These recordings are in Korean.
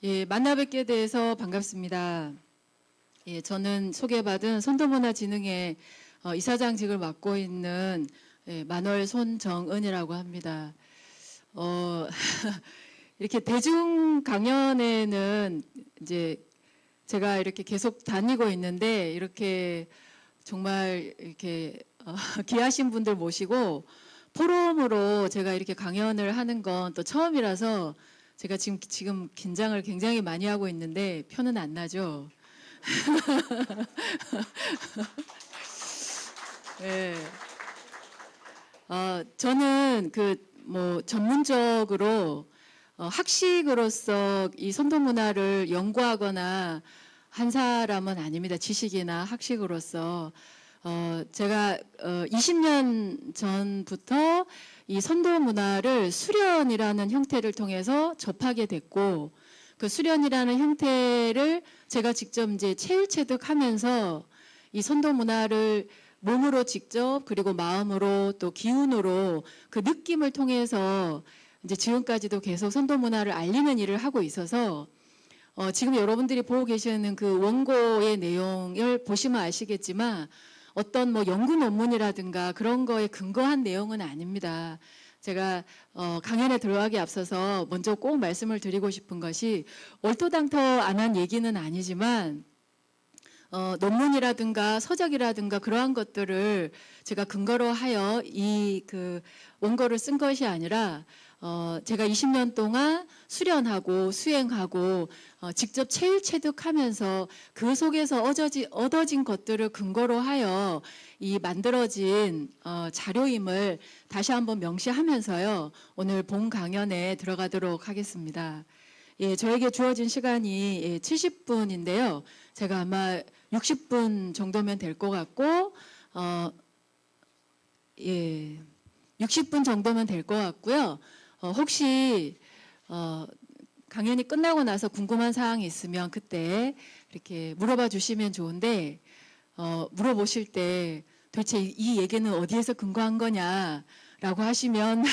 예, 만나 뵙게 돼서 반갑습니다. 예, 저는 소개받은 선도문화진흥회 이사장직을 맡고 있는 만월 손정은이라고 합니다. 이렇게 대중 강연에는 이제 제가 이렇게 계속 다니고 있는데 이렇게 정말 이렇게 귀하신 분들 모시고 포럼으로 제가 이렇게 강연을 하는 건 또 처음이라서 제가 지금 긴장을 굉장히 많이 하고 있는데 표는 안 나죠? 네. 저는 전문적으로 학식으로서 이 선도 문화를 연구하거나 한 사람은 아닙니다. 지식이나 학식으로서. 제가 20년 전부터 이 선도 문화를 수련이라는 형태를 통해서 접하게 됐고, 그 수련이라는 형태를 제가 직접 이제 체질체득하면서 이 선도 문화를 몸으로 직접 그리고 마음으로 또 기운으로 그 느낌을 통해서 이제 지금까지도 계속 선도 문화를 알리는 일을 하고 있어서 지금 여러분들이 보고 계시는 그 원고의 내용을 보시면 아시겠지만 어떤 뭐 연구 논문이라든가 그런 거에 근거한 내용은 아닙니다. 제가 강연에 들어가기 앞서서 먼저 꼭 말씀을 드리고 싶은 것이 얼토당토 안 한 얘기는 아니지만 논문이라든가 서적이라든가 그러한 것들을 제가 근거로 하여 이 그 원고를 쓴 것이 아니라 제가 20년 동안 수련하고 수행하고 직접 체질체득하면서 그 속에서 얻어진 것들을 근거로 하여 이 만들어진 자료임을 다시 한번 명시하면서요. 오늘 본 강연에 들어가도록 하겠습니다. 예, 저에게 주어진 시간이 70분인데요. 제가 아마 60분 정도면 될 것 같고, 60분 정도면 될 것 같고요. 혹시 강연이 끝나고 나서 궁금한 사항이 있으면 그때 이렇게 물어봐 주시면 좋은데, 물어보실 때 도대체 이 얘기는 어디에서 근거한 거냐? 라고 하시면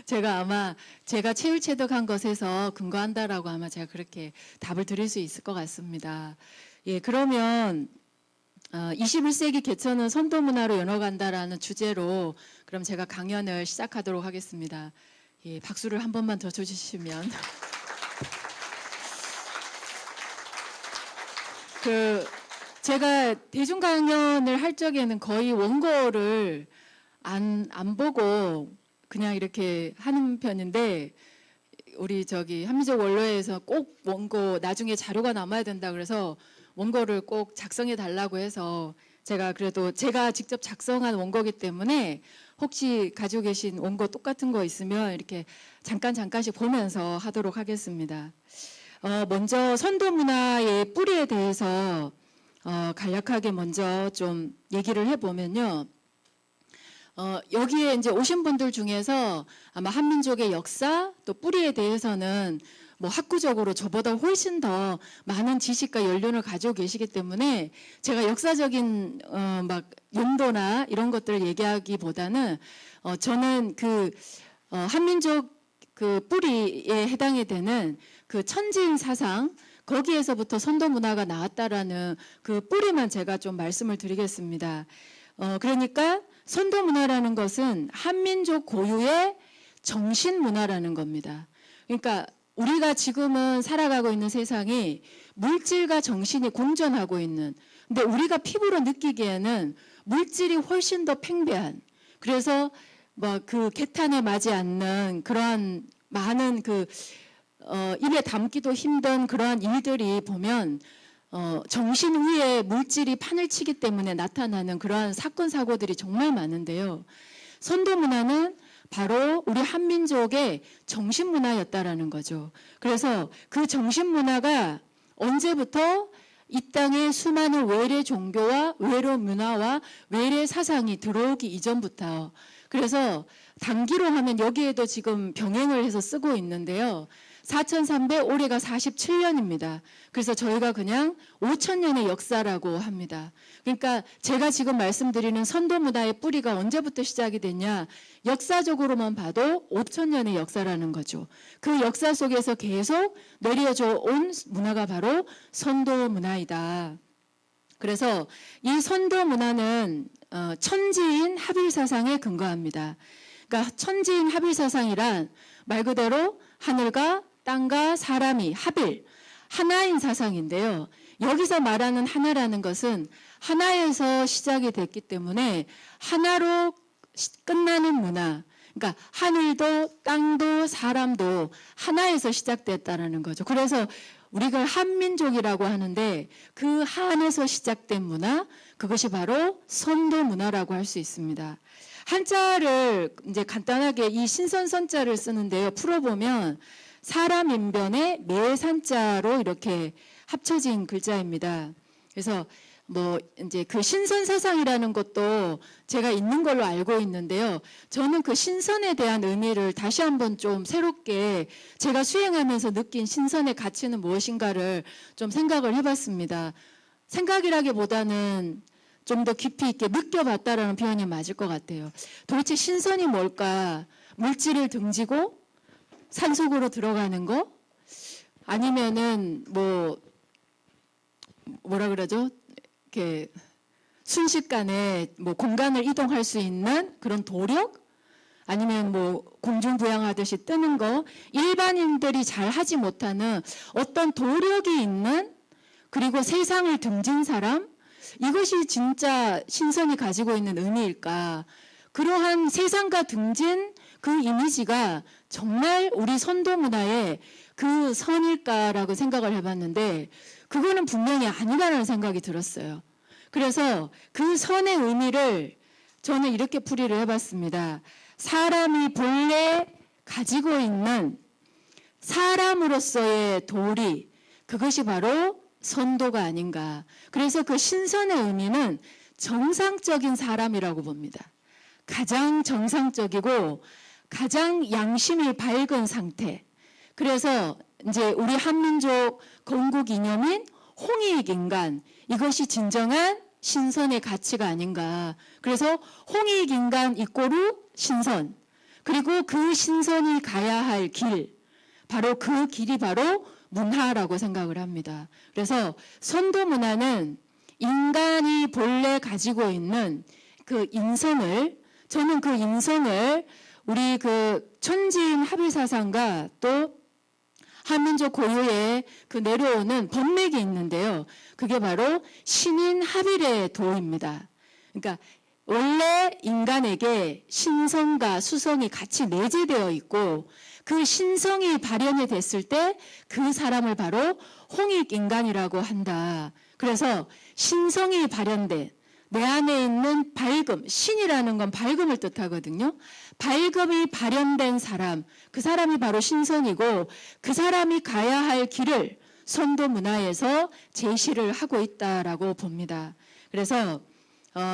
제가 아마 제가 체질체득한 것에서 근거한다라고 아마 제가 그렇게 답을 드릴 수 있을 것 같습니다. 예, 그러면 21세기 개천은 선도 문화로 연어간다라는 주제로 그럼 제가 강연을 시작하도록 하겠습니다. 예, 박수를 한 번만 더 쳐주시면. 제가 대중 강연을 할 적에는 거의 원고를 안 보고 그냥 이렇게 하는 편인데 우리 한민족 원로회에서 꼭 원고 나중에 자료가 남아야 된다 그래서 원고를 꼭 작성해 달라고 해서 제가 그래도 제가 직접 작성한 원고이기 때문에 혹시 가지고 계신 원고 똑같은 거 있으면 이렇게 잠깐씩 보면서 하도록 하겠습니다. 먼저 선도 문화의 뿌리에 대해서 간략하게 먼저 좀 얘기를 해보면요. 여기에 이제 오신 분들 중에서 아마 한민족의 역사 또 뿌리에 대해서는 뭐 학구적으로 저보다 훨씬 더 많은 지식과 연륜을 가지고 계시기 때문에 제가 역사적인 막 용도나 이런 것들을 얘기하기보다는 저는 한민족 그 뿌리에 해당이 되는 그 천지인 사상 거기에서부터 선도 문화가 나왔다라는 그 뿌리만 제가 좀 말씀을 드리겠습니다. 그러니까 선도 문화라는 것은 한민족 고유의 정신 문화라는 겁니다. 그러니까 우리가 지금은 살아가고 있는 세상이 물질과 정신이 공존하고 있는, 근데 우리가 피부로 느끼기에는 물질이 훨씬 더 팽배한, 그래서 뭐 그 개탄에 맞지 않는 그러한 많은 입에 담기도 힘든 그러한 일들이 보면 정신 위에 물질이 판을 치기 때문에 나타나는 그러한 사건 사고들이 정말 많은데요. 선도 문화는 바로 우리 한민족의 정신 문화였다라는 거죠. 그래서 그 정신 문화가 언제부터 이 땅에 수많은 외래 종교와 외래 문화와 외래 사상이 들어오기 이전부터, 그래서 단기로 하면 여기에도 지금 병행을 해서 쓰고 있는데요. 4300, 올해가 47년입니다. 그래서 저희가 그냥 5000년의 역사라고 합니다. 그러니까 제가 지금 말씀드리는 선도 문화의 뿌리가 언제부터 시작이 됐냐? 역사적으로만 봐도 5000년의 역사라는 거죠. 그 역사 속에서 계속 내려져 온 문화가 바로 선도 문화이다. 그래서 이 선도 문화는 천지인 합일 사상에 근거합니다. 그러니까 천지인 합일 사상이란 말 그대로 하늘과 땅과 사람이 합일, 하나인 사상인데요. 여기서 말하는 하나라는 것은 하나에서 시작이 됐기 때문에 하나로 끝나는 문화, 그러니까 하늘도 땅도 사람도 하나에서 시작됐다는 거죠. 그래서 우리가 한민족이라고 하는데 그 한에서 시작된 문화, 그것이 바로 선도 문화라고 할 수 있습니다. 한자를 이제 간단하게 이 신선선자를 쓰는데요. 풀어보면 사람 인변의 매산자로 이렇게 합쳐진 글자입니다. 그래서 뭐 이제 그 신선사상이라는 것도 제가 있는 걸로 알고 있는데요. 저는 그 신선에 대한 의미를 다시 한번 좀 새롭게 제가 수행하면서 느낀 신선의 가치는 무엇인가를 좀 생각을 해봤습니다. 생각이라기보다는 좀 더 깊이 있게 느껴봤다라는 표현이 맞을 것 같아요. 도대체 신선이 뭘까? 물질을 등지고 산속으로 들어가는 거? 아니면은 뭐라 그러죠? 이렇게 순식간에 뭐 공간을 이동할 수 있는 그런 도력? 아니면 뭐 공중부양하듯이 뜨는 거? 일반인들이 잘 하지 못하는 어떤 도력이 있는, 그리고 세상을 등진 사람? 이것이 진짜 신선이 가지고 있는 의미일까? 그러한 세상과 등진 그 이미지가 정말 우리 선도 문화의 그 선일까라고 생각을 해봤는데 그거는 분명히 아니다라는 생각이 들었어요. 그래서 그 선의 의미를 저는 이렇게 풀이를 해봤습니다. 사람이 본래 가지고 있는 사람으로서의 도리, 그것이 바로 선도가 아닌가. 그래서 그 신선의 의미는 정상적인 사람이라고 봅니다. 가장 정상적이고 가장 양심이 밝은 상태. 그래서 이제 우리 한민족 건국 이념인 홍익인간, 이것이 진정한 신선의 가치가 아닌가. 그래서 홍익인간 이꼬르 신선, 그리고 그 신선이 가야 할 길, 바로 그 길이 바로 문화라고 생각을 합니다. 그래서 선도 문화는 인간이 본래 가지고 있는 그 인성을, 저는 그 인성을 우리 그 천지인 합일사상과 또 한민족 고유의 그 내려오는 법맥이 있는데요. 그게 바로 신인 합일의 도입니다. 그러니까 원래 인간에게 신성과 수성이 같이 내재되어 있고 그 신성이 발현이 됐을 때 그 사람을 바로 홍익인간이라고 한다. 그래서 신성이 발현된 내 안에 있는 밝음, 신이라는 건 밝음을 뜻하거든요. 밝음이 발현된 사람, 그 사람이 바로 신선이고 그 사람이 가야 할 길을 선도 문화에서 제시를 하고 있다라고 봅니다. 그래서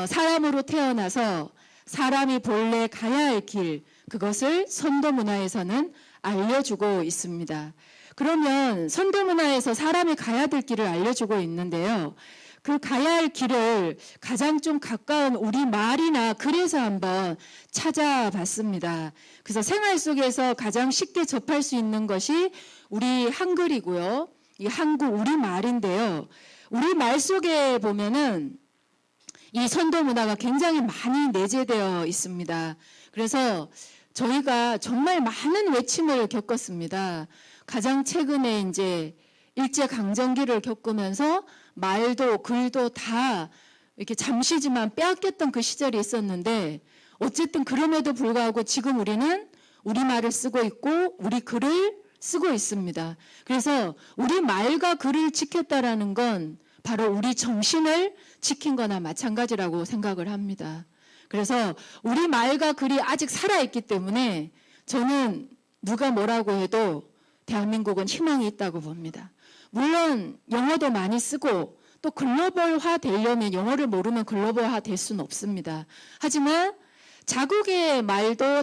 사람으로 태어나서 사람이 본래 가야 할 길, 그것을 선도 문화에서는 알려주고 있습니다. 그러면 선도 문화에서 사람이 가야 될 길을 알려주고 있는데요. 그 가야 할 길을 가장 좀 가까운 우리 말이나 글에서 한번 찾아봤습니다. 그래서 생활 속에서 가장 쉽게 접할 수 있는 것이 우리 한글이고요. 이 한국 우리 말인데요. 우리 말 속에 보면은 이 선도 문화가 굉장히 많이 내재되어 있습니다. 그래서 저희가 정말 많은 외침을 겪었습니다. 가장 최근에 이제 일제강점기를 겪으면서 말도 글도 다 이렇게 잠시지만 빼앗겼던 그 시절이 있었는데 어쨌든 그럼에도 불구하고 지금 우리는 우리말을 쓰고 있고 우리 글을 쓰고 있습니다. 그래서 우리 말과 글을 지켰다라는 건 바로 우리 정신을 지킨 거나 마찬가지라고 생각을 합니다. 그래서 우리 말과 글이 아직 살아있기 때문에 저는 누가 뭐라고 해도 대한민국은 희망이 있다고 봅니다. 물론 영어도 많이 쓰고 또 글로벌화 되려면 영어를 모르면 글로벌화 될 수는 없습니다. 하지만 자국의 말도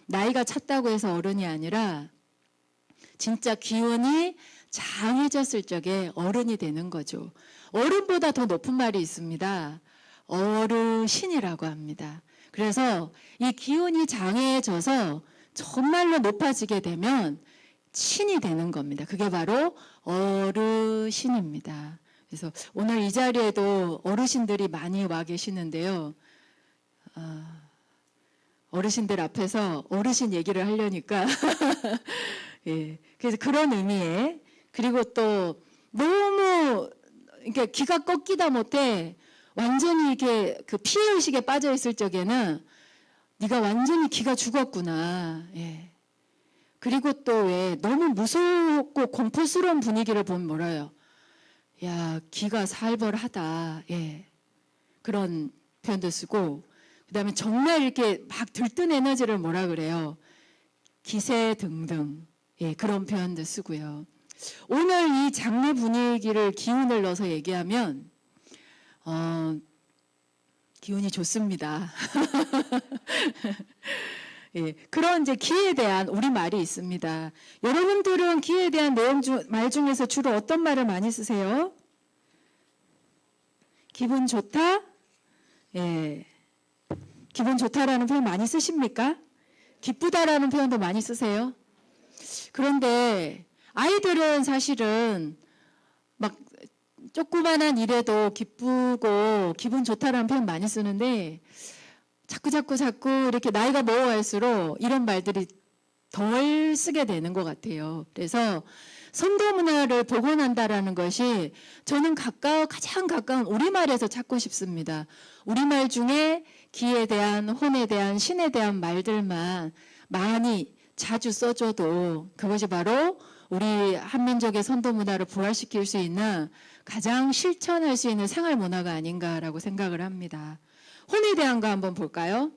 나이가 찼다고 해서 어른이 아니라 진짜 기운이 장해졌을 적에 어른이 되는 거죠. 어른보다 더 높은 말이 있습니다. 어르신이라고 합니다. 그래서 이 기운이 장해져서 정말로 높아지게 되면 신이 되는 겁니다. 그게 바로 어르신입니다. 그래서 오늘 이 자리에도 어르신들이 많이 와 계시는데요. 어르신들 앞에서 어르신 얘기를 하려니까 예, 그래서 그런 의미에, 그리고 또 너무 이렇게 기가 꺾이다 못해 완전히 이렇게 그 피해의식에 빠져 있을 적에는 네가 완전히 기가 죽었구나. 예. 그리고 또 왜 너무 무섭고 공포스러운 분위기를 보면 뭐라요? 야, 기가 살벌하다. 예. 그런 표현도 쓰고, 그다음에 정말 이렇게 막 들뜬 에너지를 뭐라 그래요? 기세 등등. 예, 그런 표현도 쓰고요. 오늘 이 장례 분위기를 기운을 넣어서 얘기하면 기운이 좋습니다. 예, 그런 이제 기에 대한 우리말이 있습니다. 여러분들은 기에 대한 말 중에서 주로 어떤 말을 많이 쓰세요? 기분 좋다? 예. 기분 좋다라는 표현 많이 쓰십니까? 기쁘다라는 표현도 많이 쓰세요? 그런데 아이들은 사실은 막 조그만한 일에도 기쁘고 기분 좋다라는 표현 많이 쓰는데 자꾸 이렇게 나이가 먹어갈수록 이런 말들이 덜 쓰게 되는 것 같아요. 그래서 선도 문화를 복원한다라는 것이 저는 가장 가까운 우리말에서 찾고 싶습니다. 우리말 중에 기에 대한, 혼에 대한, 신에 대한 말들만 많이 자주 써줘도 그것이 바로 우리 한민족의 선도 문화를 부활시킬 수 있는 가장 실천할 수 있는 생활 문화가 아닌가라고 생각을 합니다. 혼에 대한 거 한번 볼까요?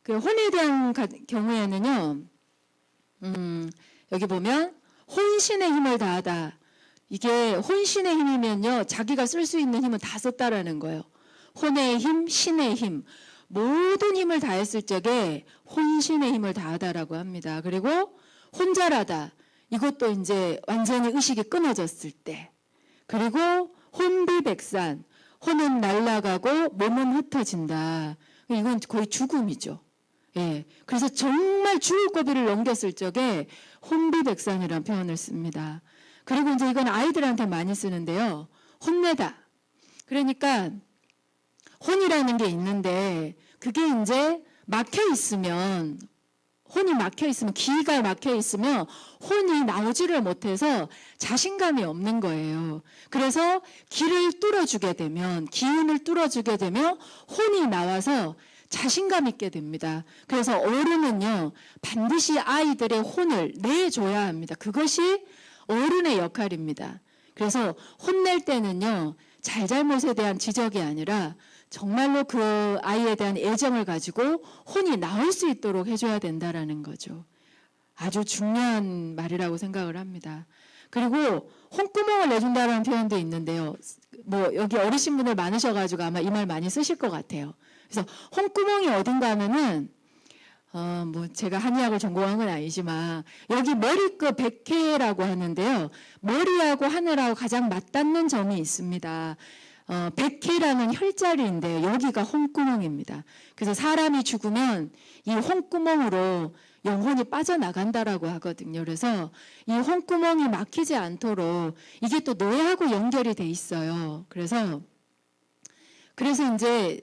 그 혼에 대한 경우에는요, 여기 보면 혼신의 힘을 다하다. 이게 혼신의 힘이면요, 자기가 쓸 수 있는 힘은 다 썼다라는 거예요. 혼의 힘, 신의 힘, 모든 힘을 다했을 적에 혼신의 힘을 다하다라고 합니다. 그리고 혼자라다. 이것도 이제 완전히 의식이 끊어졌을 때. 그리고 혼비백산. 혼은 날아가고 몸은 흩어진다. 이건 거의 죽음이죠. 예. 그래서 정말 죽을 고비를 넘겼을 적에 혼비백산이라는 표현을 씁니다. 그리고 이제 이건 아이들한테 많이 쓰는데요. 혼내다. 그러니까 혼이라는 게 있는데 그게 이제 막혀 있으면, 혼이 막혀 있으면, 기가 막혀 있으면 혼이 나오지를 못해서 자신감이 없는 거예요. 그래서 기를 뚫어주게 되면, 기운을 뚫어주게 되면 혼이 나와서 자신감 있게 됩니다. 그래서 어른은요, 반드시 아이들의 혼을 내줘야 합니다. 그것이 어른의 역할입니다. 그래서 혼낼 때는요, 잘잘못에 대한 지적이 아니라 정말로 그 아이에 대한 애정을 가지고 혼이 나올 수 있도록 해줘야 된다라는 거죠. 아주 중요한 말이라고 생각을 합니다. 그리고 혼구멍을 내준다라는 표현도 있는데요. 뭐 여기 어르신분들 많으셔가지고 아마 이 말 많이 쓰실 것 같아요. 그래서 혼구멍이 어딘가 하면은 뭐 제가 한의학을 전공한 건 아니지만 여기 머리끝 백회라고 하는데요. 머리하고 하늘하고 가장 맞닿는 점이 있습니다. 백회라는 혈자리인데 여기가 혼구멍입니다. 그래서 사람이 죽으면 이 혼구멍으로 영혼이 빠져나간다라고 하거든요. 그래서 이 혼구멍이 막히지 않도록 이게 또 뇌하고 연결이 돼 있어요. 그래서 이제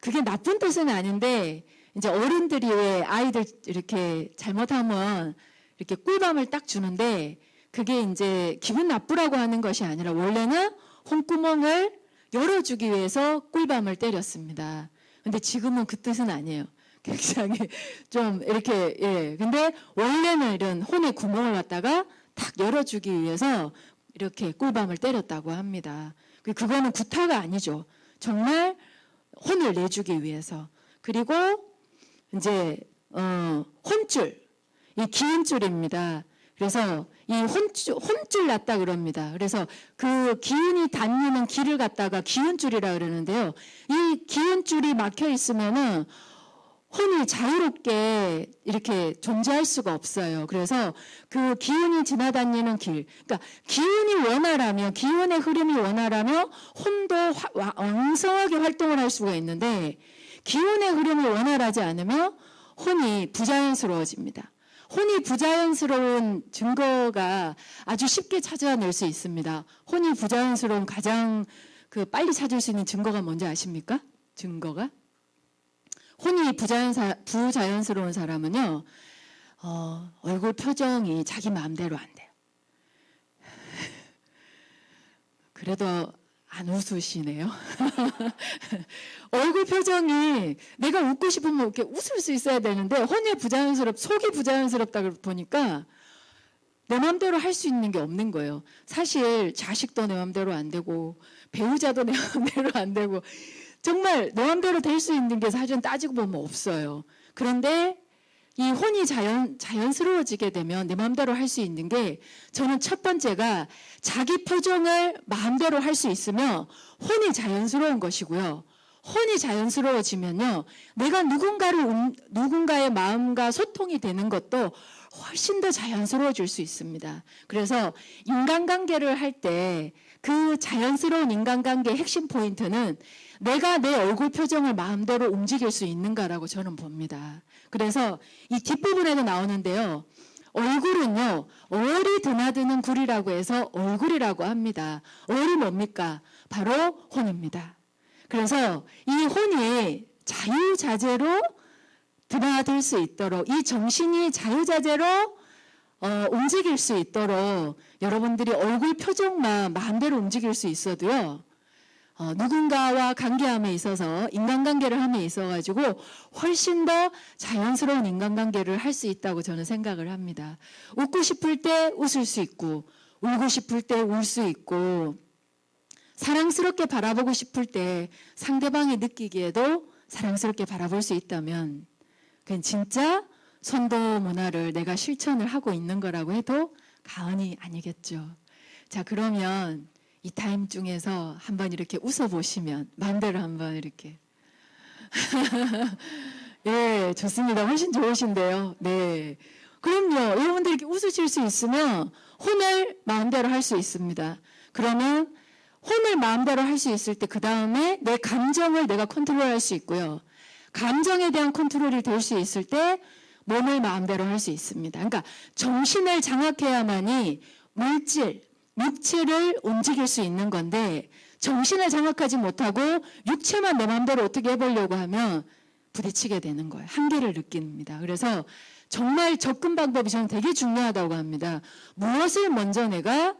그게 나쁜 뜻은 아닌데 이제 어른들이 왜 아이들 이렇게 잘못하면 이렇게 꿀밤을 딱 주는데 그게 이제 기분 나쁘라고 하는 것이 아니라 원래는 혼구멍을 열어주기 위해서 꿀밤을 때렸습니다. 근데 지금은 그 뜻은 아니에요. 굉장히 좀 이렇게, 예. 근데 원래는 이런 혼의 구멍을 갖다가 탁 열어주기 위해서 이렇게 꿀밤을 때렸다고 합니다. 그거는 구타가 아니죠. 정말 혼을 내주기 위해서. 그리고 이제, 혼줄. 이 기운줄입니다. 그래서 이 혼줄 났다 그럽니다. 그래서 그 기운이 다니는 길을 갖다가 기운줄이라 그러는데요. 이 기운줄이 막혀 있으면은 혼이 자유롭게 이렇게 존재할 수가 없어요. 그래서 그 기운이 지나다니는 길, 그러니까 기운이 원활하며 기운의 흐름이 원활하며 혼도 왕성하게 활동을 할 수가 있는데 기운의 흐름이 원활하지 않으면 혼이 부자연스러워집니다. 혼이 부자연스러운 증거가 아주 쉽게 찾아낼 수 있습니다. 혼이 부자연스러운 가장 빨리 찾을 수 있는 증거가 뭔지 아십니까? 증거가? 혼이 부자연스러운 사람은요, 얼굴 표정이 자기 마음대로 안 돼요. 그래도 안 웃으시네요. 얼굴 표정이 내가 웃고 싶으면 이렇게 웃을 수 있어야 되는데 혼이 속이 부자연스럽다 보니까 내 마음대로 할 수 있는 게 없는 거예요. 사실 자식도 내 마음대로 안 되고 배우자도 내 마음대로 안 되고 정말 내 마음대로 될 수 있는 게 사실은 따지고 보면 없어요. 그런데 이 혼이 자연스러워지게 되면 내 마음대로 할 수 있는 게 저는 첫 번째가 자기 표정을 마음대로 할 수 있으면 혼이 자연스러운 것이고요. 혼이 자연스러워지면요. 내가 누군가의 마음과 소통이 되는 것도 훨씬 더 자연스러워질 수 있습니다. 그래서 인간관계를 할 때 그 자연스러운 인간관계의 핵심 포인트는 내가 내 얼굴 표정을 마음대로 움직일 수 있는가라고 저는 봅니다. 그래서 이 뒷부분에도 나오는데요. 얼굴은요. 얼이 드나드는 굴이라고 해서 얼굴이라고 합니다. 얼이 뭡니까? 바로 혼입니다. 그래서 이 혼이 자유자재로 드나들 수 있도록 이 정신이 자유자재로 움직일 수 있도록 여러분들이 얼굴 표정만 마음대로 움직일 수 있어도요. 누군가와 관계함에 있어서 인간관계를 함에 있어가지고 훨씬 더 자연스러운 인간관계를 할 수 있다고 저는 생각을 합니다. 웃고 싶을 때 웃을 수 있고 울고 싶을 때 울 수 있고 사랑스럽게 바라보고 싶을 때 상대방이 느끼기에도 사랑스럽게 바라볼 수 있다면 그건 진짜 선도 문화를 내가 실천을 하고 있는 거라고 해도 과언이 아니겠죠. 자, 그러면 이 타임 중에서 한번 이렇게 웃어보시면 마음대로 한번 이렇게 예, 좋습니다. 훨씬 좋으신데요. 네, 그럼요. 여러분들 이렇게 웃으실 수 있으면 혼을 마음대로 할 수 있습니다. 그러면 혼을 마음대로 할 수 있을 때 그 다음에 내 감정을 내가 컨트롤할 수 있고요. 감정에 대한 컨트롤이 될 수 있을 때 몸을 마음대로 할 수 있습니다. 그러니까 정신을 장악해야만이 육체를 움직일 수 있는 건데 정신을 장악하지 못하고 육체만 내 마음대로 어떻게 해보려고 하면 부딪히게 되는 거예요. 한계를 느낍니다. 그래서 정말 접근 방법이 저는 되게 중요하다고 합니다. 무엇을 먼저 내가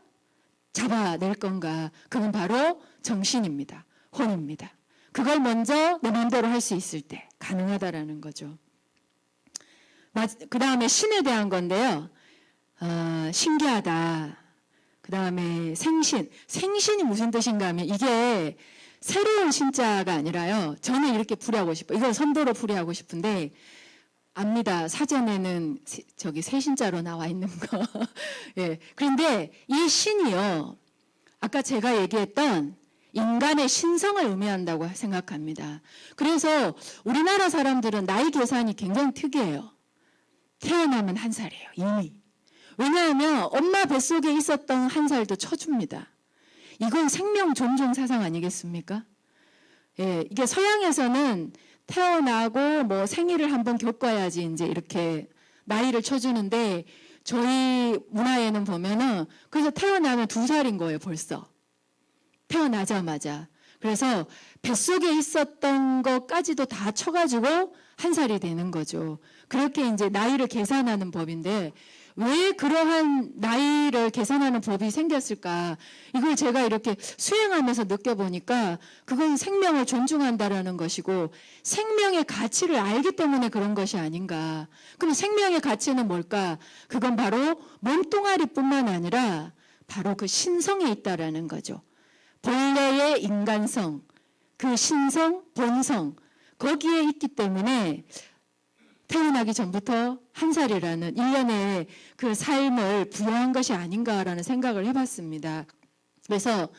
잡아낼 건가? 그건 바로 정신입니다. 혼입니다. 그걸 먼저 내 마음대로 할 수 있을 때 가능하다라는 거죠. 그 다음에 신에 대한 건데요. 신기하다. 그 다음에 생신이 무슨 뜻인가 하면 이게 새로운 신자가 아니라요. 저는 이렇게 풀이하고 싶어요. 이걸 선도로 풀이하고 싶은데 압니다. 사전에는 새 신자로 나와 있는 거. 예. 그런데 이 신이요. 아까 제가 얘기했던 인간의 신성을 의미한다고 생각합니다. 그래서 우리나라 사람들은 나이 계산이 굉장히 특이해요. 태어나면 1살이에요. 이미. 왜냐하면 엄마 뱃속에 있었던 1살도 쳐줍니다. 이건 생명 존중 사상 아니겠습니까? 예, 이게 서양에서는 태어나고 뭐 생일을 한번 겪어야지 이제 이렇게 나이를 쳐주는데 저희 문화에는 보면은 그래서 태어나면 2살인 거예요, 벌써. 태어나자마자. 그래서 뱃속에 있었던 것까지도 다 쳐가지고 1살이 되는 거죠. 그렇게 이제 나이를 계산하는 법인데 왜 그러한 나이를 계산하는 법이 생겼을까? 이걸 제가 이렇게 수행하면서 느껴보니까 그건 생명을 존중한다라는 것이고 생명의 가치를 알기 때문에 그런 것이 아닌가. 그럼 생명의 가치는 뭘까? 그건 바로 몸뚱아리뿐만 아니라 바로 그 신성에 있다라는 거죠. 본래의 인간성, 그 신성, 본성 거기에 있기 때문에 태어나기 전부터 1살이라는 일련의 그 삶을 부여한 것이 아닌가라는 생각을 해봤습니다. 그래서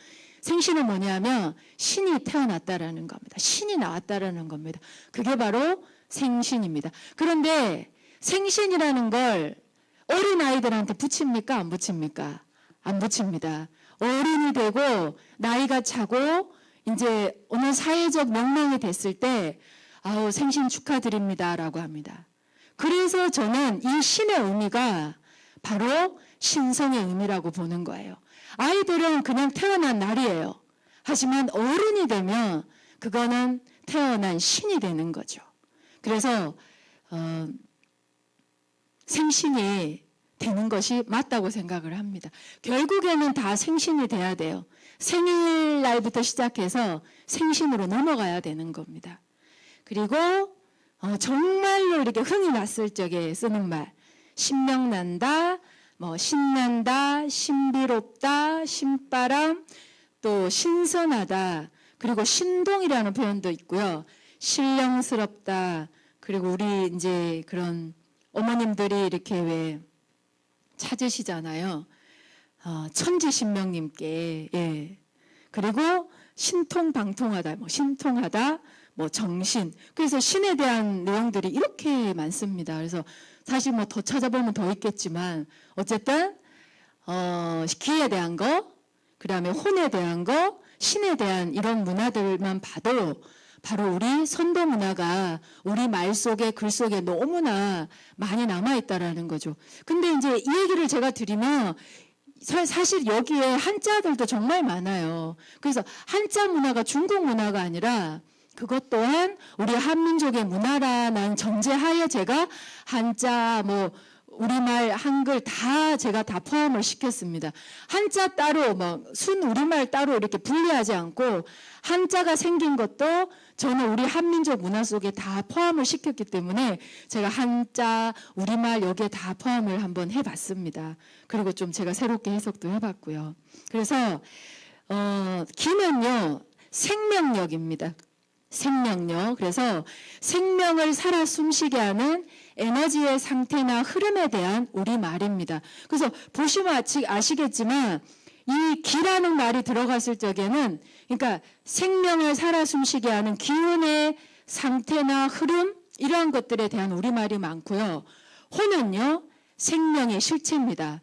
생신은 뭐냐면 신이 태어났다라는 겁니다. 신이 나왔다라는 겁니다. 그게 바로 생신입니다. 그런데 생신이라는 걸 어린 아이들한테 붙입니까? 안 붙입니까? 안 붙입니다. 어른이 되고 나이가 차고 이제 어느 사회적 명망이 됐을 때 아우 생신 축하드립니다라고 합니다. 그래서 저는 이 신의 의미가 바로 신성의 의미라고 보는 거예요. 아이들은 그냥 태어난 날이에요. 하지만 어른이 되면 그거는 태어난 신이 되는 거죠. 그래서 생신이 되는 것이 맞다고 생각을 합니다. 결국에는 다 생신이 돼야 돼요. 생일날부터 시작해서 생신으로 넘어가야 되는 겁니다. 그리고 정말로 이렇게 흥이 났을 적에 쓰는 말, 신명난다, 뭐 신난다, 신비롭다, 신바람, 또 신선하다, 그리고 신동이라는 표현도 있고요. 신령스럽다. 그리고 우리 이제 그런 어머님들이 이렇게 왜 찾으시잖아요. 천지신명님께. 예. 그리고 신통방통하다, 뭐 신통하다, 뭐 정신. 그래서 신에 대한 내용들이 이렇게 많습니다. 그래서 사실 뭐 더 찾아보면 더 있겠지만 어쨌든 기에 대한 거, 그다음에 혼에 대한 거, 신에 대한 이런 문화들만 봐도 바로 우리 선도 문화가 우리 말 속에 글 속에 너무나 많이 남아있다라는 거죠. 근데 이제 이 얘기를 제가 드리면 사실 여기에 한자들도 정말 많아요. 그래서 한자 문화가 중국 문화가 아니라 그것 또한 우리 한민족의 문화라는 전제하에 제가 한자 뭐 우리말 한글 다 제가 다 포함을 시켰습니다. 한자 따로 뭐 순 우리말 따로 이렇게 분리하지 않고 한자가 생긴 것도 저는 우리 한민족 문화 속에 다 포함을 시켰기 때문에 제가 한자 우리말 여기에 다 포함을 한번 해봤습니다. 그리고 좀 제가 새롭게 해석도 해봤고요. 그래서 기는요 생명력입니다. 생명력. 그래서 생명을 살아 숨쉬게 하는 에너지의 상태나 흐름에 대한 우리말입니다. 그래서 보시면 아시겠지만 이 기라는 말이 들어갔을 적에는 그러니까 생명을 살아 숨쉬게 하는 기운의 상태나 흐름 이러한 것들에 대한 우리말이 많고요. 호는요 생명의 실체입니다.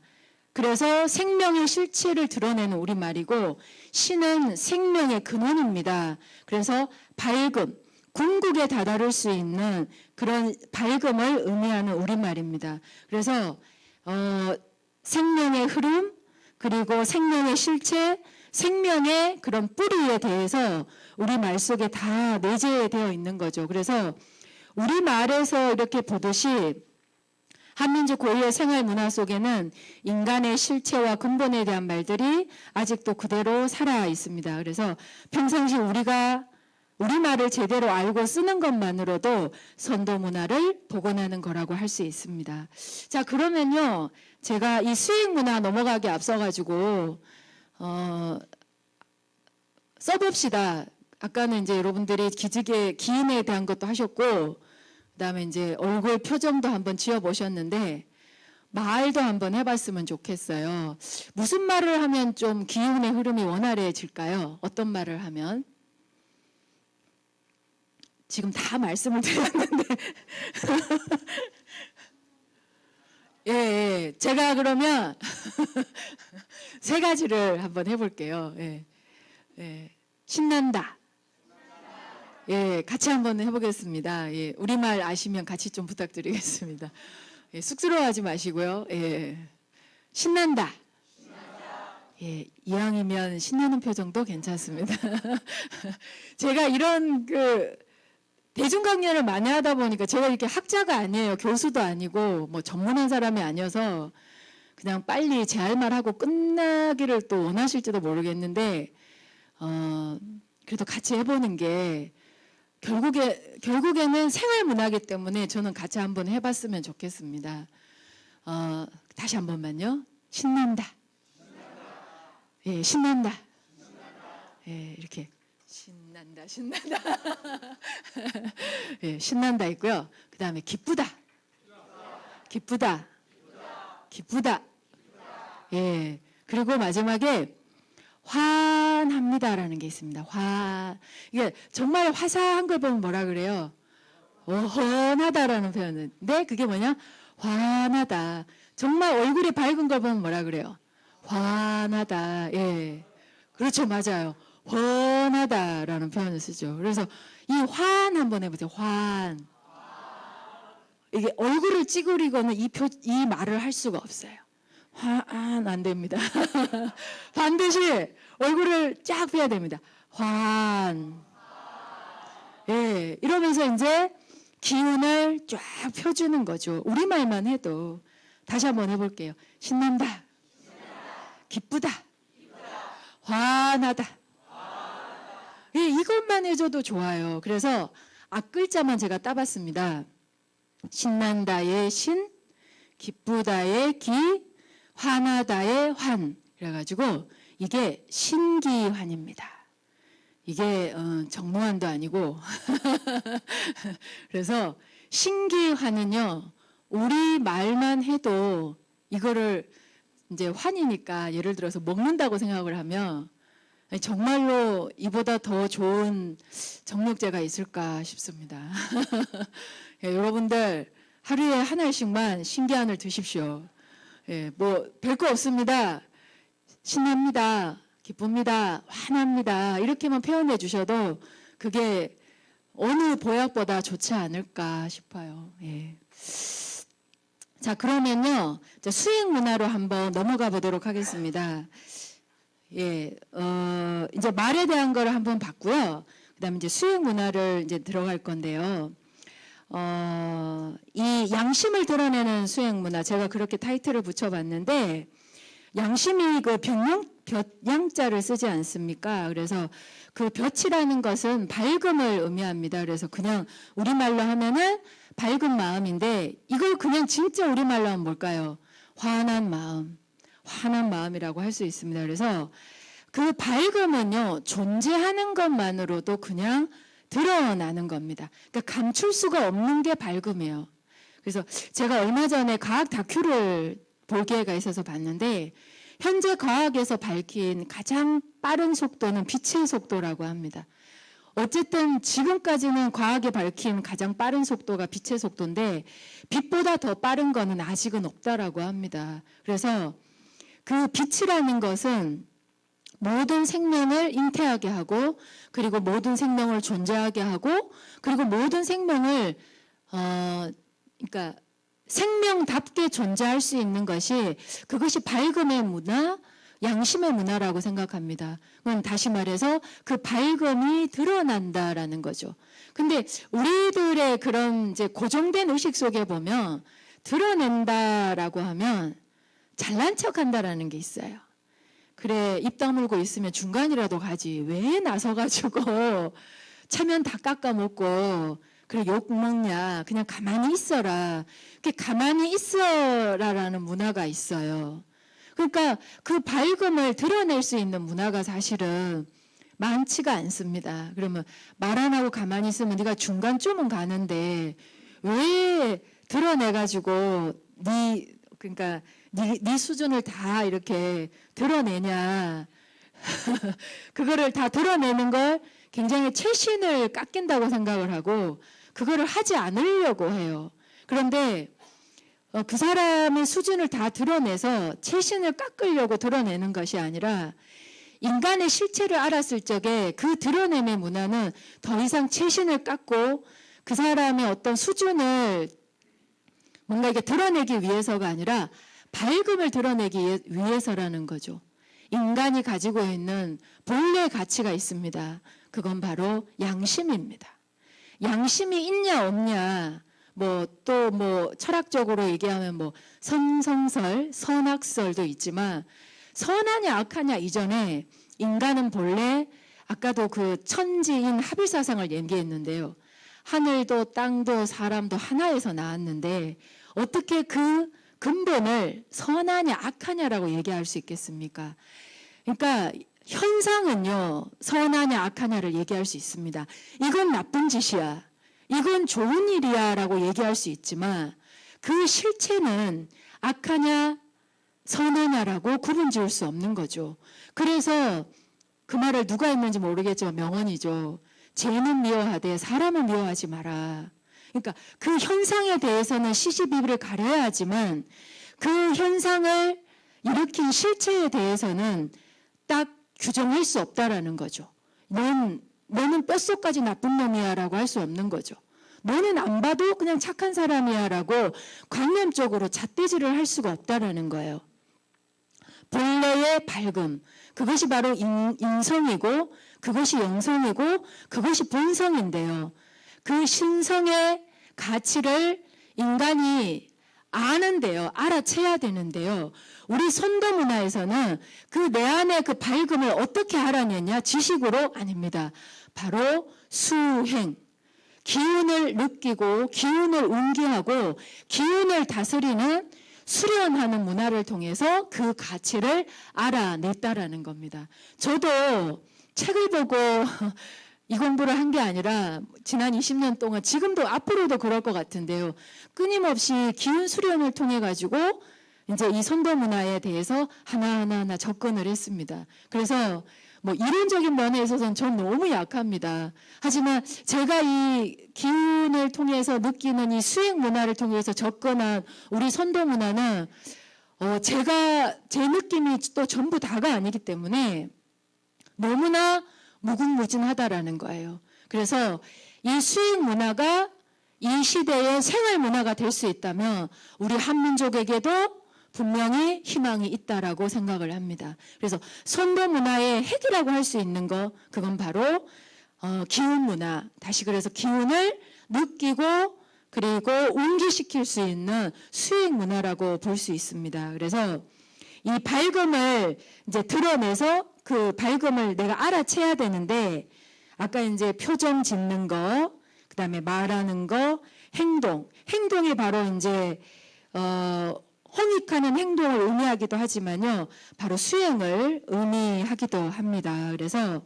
그래서 생명의 실체를 드러내는 우리말이고 신은 생명의 근원입니다. 그래서 밝음, 궁극에 다다를 수 있는 그런 밝음을 의미하는 우리말입니다. 그래서 생명의 흐름 그리고 생명의 실체, 생명의 그런 뿌리에 대해서 우리 말 속에 다 내재되어 있는 거죠. 그래서 우리 말에서 이렇게 보듯이 한민족 고유의 생활 문화 속에는 인간의 실체와 근본에 대한 말들이 아직도 그대로 살아 있습니다. 그래서 평상시 우리가 우리말을 제대로 알고 쓰는 것만으로도 선도 문화를 복원하는 거라고 할 수 있습니다. 자, 그러면요. 제가 이 수익 문화 넘어가기 앞서가지고 써봅시다. 아까는 이제 여러분들이 기직의 기인에 대한 것도 하셨고 그다음에 이제 얼굴 표정도 한번 지어보셨는데 말도 한번 해봤으면 좋겠어요. 무슨 말을 하면 좀 기운의 흐름이 원활해질까요? 어떤 말을 하면? 지금 다 말씀을 드렸는데 예, 제가 그러면 세 가지를 한번 해볼게요. 예, 예, 신난다. 예, 같이 한번 해보겠습니다. 예, 우리말 아시면 같이 좀 부탁드리겠습니다. 예, 쑥스러워하지 마시고요. 예, 신난다. 예, 이왕이면 신나는 표정도 괜찮습니다. 제가 이런 대중 강연을 많이 하다 보니까 제가 이렇게 학자가 아니에요. 교수도 아니고 뭐 전문한 사람이 아니어서 그냥 빨리 제 할 말 하고 끝나기를 또 원하실지도 모르겠는데 그래도 같이 해보는 게 결국에는 생활 문화이기 때문에 저는 같이 한번 해봤으면 좋겠습니다. 다시 한 번만요. 신난다. 예, 신난다. 예, 이렇게 신난다, 신난다. 예, 신난다 있고요. 그 다음에 기쁘다. 기쁘다. 기쁘다. 예, 그리고 마지막에 환합니다라는 게 있습니다. 이게 정말 화사한 걸 보면 뭐라 그래요? 훤하다라는 표현인데 그게 뭐냐? 환하다. 정말 얼굴이 밝은 걸 보면 뭐라 그래요? 환하다. 예. 그렇죠. 맞아요. 훤하다라는 표현을 쓰죠. 그래서 이 환 한번 해보세요. 환. 이게 얼굴을 찌그리고는 이 말을 할 수가 없어요. 환 안 됩니다. 반드시 얼굴을 쫙 펴야 됩니다. 환. 예. 이러면서 이제 기운을 쫙 펴주는 거죠. 우리말만 해도. 다시 한번 해볼게요. 신난다. 기쁘다. 환하다. 예, 이것만 해줘도 좋아요. 그래서 앞글자만 제가 따봤습니다. 신난다의 신, 기쁘다의 기, 환하다의 환. 그래가지고 이게 신기환입니다. 이게 정로환도 아니고 그래서 신기환은요. 우리 말만 해도 이거를 이제 환이니까 예를 들어서 먹는다고 생각을 하면 정말로 이보다 더 좋은 정력제가 있을까 싶습니다. 예, 여러분들 하루에 한 알씩만 신기환을 드십시오. 예, 뭐 별거 없습니다. 신납니다. 기쁩니다. 환합니다. 이렇게만 표현해 주셔도 그게 어느 보약보다 좋지 않을까 싶어요. 예. 자, 그러면요. 수행 문화로 한번 넘어가 보도록 하겠습니다. 예, 이제 말에 대한 거를 한번 봤고요. 그 다음에 이제 수행 문화를 이제 들어갈 건데요. 이 양심을 드러내는 수행 문화, 제가 그렇게 타이틀을 붙여봤는데, 양심이 그 볕양자를 쓰지 않습니까? 그래서 그 볕이라는 것은 밝음을 의미합니다. 그래서 그냥 우리말로 하면은 밝은 마음인데 이걸 그냥 진짜 우리말로 하면 뭘까요? 환한 마음, 환한 마음이라고 할 수 있습니다. 그래서 그 밝음은요, 존재하는 것만으로도 그냥 드러나는 겁니다. 그러니까 감출 수가 없는 게 밝음이에요. 그래서 제가 얼마 전에 과학 다큐를 볼 기회가 있어서 봤는데 현재 과학에서 밝힌 가장 빠른 속도는 빛의 속도라고 합니다. 어쨌든 지금까지는 과학이 밝힌 가장 빠른 속도가 빛의 속도인데 빛보다 더 빠른 거는 아직은 없다라고 합니다. 그래서 그 빛이라는 것은 모든 생명을 잉태하게 하고 그리고 모든 생명을 존재하게 하고 그리고 모든 생명을 그러니까 생명답게 존재할 수 있는 것이 그것이 밝음의 문화, 양심의 문화라고 생각합니다. 그건 다시 말해서 그 밝음이 드러난다라는 거죠. 근데 우리들의 그런 이제 고정된 의식 속에 보면 드러낸다라고 하면 잘난 척한다라는 게 있어요. 그래 입 다물고 있으면 중간이라도 가지 왜 나서가지고 차면 다 깎아먹고 그래 욕 먹냐 그냥 가만히 있어라. 가만히 있어라라는 문화가 있어요. 그러니까 그 밝음을 드러낼 수 있는 문화가 사실은 많지가 않습니다. 그러면 말 안 하고 가만히 있으면 네가 중간쯤은 가는데 왜 드러내가지고 그러니까 네 수준을 다 이렇게 드러내냐. 그거를 다 드러내는 걸 굉장히 체신을 깎인다고 생각을 하고 그거를 하지 않으려고 해요. 그런데 그 사람의 수준을 다 드러내서 체신을 깎으려고 드러내는 것이 아니라 인간의 실체를 알았을 적에 그 드러냄의 문화는 더 이상 체신을 깎고 그 사람의 어떤 수준을 뭔가 이게 드러내기 위해서가 아니라 밝음을 드러내기 위해서라는 거죠. 인간이 가지고 있는 본래의 가치가 있습니다. 그건 바로 양심입니다. 양심이 있냐 없냐 또 철학적으로 얘기하면 선성설, 선악설도 있지만 선하냐 악하냐 이전에 인간은 본래 아까도 그 천지인 합일사상을 얘기했는데요. 하늘도 땅도 사람도 하나에서 나왔는데 어떻게 그 근본을 선하냐 악하냐라고 얘기할 수 있겠습니까? 그러니까 현상은요. 선하냐 악하냐를 얘기할 수 있습니다. 이건 나쁜 짓이야. 이건 좋은 일이야 라고 얘기할 수 있지만 그 실체는 악하냐 선하냐라고 구분 지을 수 없는 거죠. 그래서 그 말을 누가 했는지 모르겠지만 명언이죠. 죄는 미워하되 사람은 미워하지 마라. 그러니까 그 현상에 대해서는 시시비비를 가려야 하지만 그 현상을 일으킨 실체에 대해서는 딱 규정할 수 없다라는 거죠. 너는 뼛속까지 나쁜 놈이야라고 할 수 없는 거죠. 너는 안 봐도 그냥 착한 사람이야라고 관념적으로 잣대질을 할 수가 없다라는 거예요. 본래의 밝음, 그것이 바로 인성이고 그것이 영성이고 그것이 본성인데요. 그 신성의 가치를 인간이 아는데요. 알아채야 되는데요. 우리 선도 문화에서는 그 내 안의 그 밝음을 어떻게 알아내냐? 지식으로 아닙니다. 바로 수행. 기운을 느끼고 기운을 운기하고 기운을 다스리는 수련하는 문화를 통해서 그 가치를 알아냈다라는 겁니다. 저도 책을 보고 이 공부를 한 게 아니라 지난 20년 동안 지금도 앞으로도 그럴 것 같은데요. 끊임없이 기운 수련을 통해 가지고 이제 이 선도 문화에 대해서 하나하나 접근을 했습니다. 그래서 뭐 이론적인 면에 있어서는 전 너무 약합니다. 하지만 제가 이 기운을 통해서 느끼는 이 수행 문화를 통해서 접근한 우리 선도 문화는 제 느낌이 또 전부 다가 아니기 때문에 너무나 무궁무진하다라는 거예요. 그래서 이 수행 문화가 이 시대의 생활 문화가 될 수 있다면 우리 한민족에게도 분명히 희망이 있다라고 생각을 합니다. 그래서 선도 문화의 핵이라고 할 수 있는 거 그건 바로 기운 문화. 다시 그래서 기운을 느끼고 그리고 옹기시킬 수 있는 수행 문화라고 볼 수 있습니다. 그래서 이 밝음을 이제 드러내서 그 밝음을 내가 알아채야 되는데 아까 이제 표정 짓는 거, 그다음에 말하는 거, 행동이 바로 이제 홍익하는 행동을 의미하기도 하지만요. 바로 수행을 의미하기도 합니다. 그래서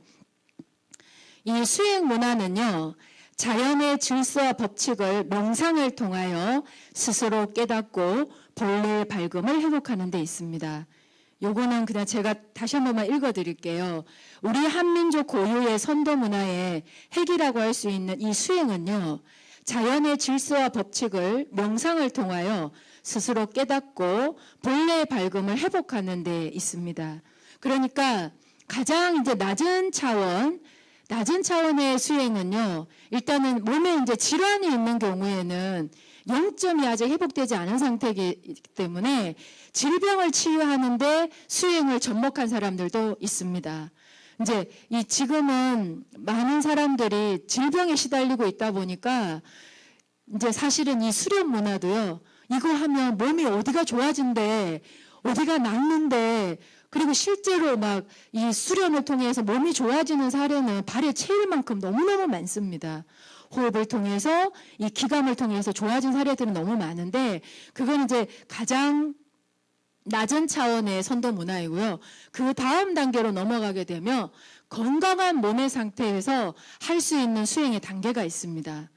이 수행 문화는요. 자연의 질서와 법칙을 명상을 통하여 스스로 깨닫고 본래의 밝음을 회복하는 데 있습니다. 요거는 그냥 제가 다시 한 번만 읽어드릴게요. 우리 한민족 고유의 선도 문화의 핵이라고 할 수 있는 이 수행은요. 자연의 질서와 법칙을 명상을 통하여 스스로 깨닫고 본래의 밝음을 회복하는 데 있습니다. 그러니까 가장 이제 낮은 차원의 수행은요. 일단은 몸에 이제 질환이 있는 경우에는 0점이 아직 회복되지 않은 상태이기 때문에 질병을 치유하는데 수행을 접목한 사람들도 있습니다. 이제 지금은 많은 사람들이 질병에 시달리고 있다 보니까 이제 사실은 이 수련 문화도요. 이거 하면 몸이 어디가 좋아진대, 어디가 낫는데, 그리고 실제로 막 이 수련을 통해서 몸이 좋아지는 사례는 발에 채일 만큼 너무너무 많습니다. 호흡을 통해서 이 기감을 통해서 좋아진 사례들은 너무 많은데 그건 이제 가장 낮은 차원의 선도 문화이고요. 그 다음 단계로 넘어가게 되면 건강한 몸의 상태에서 할 수 있는 수행의 단계가 있습니다.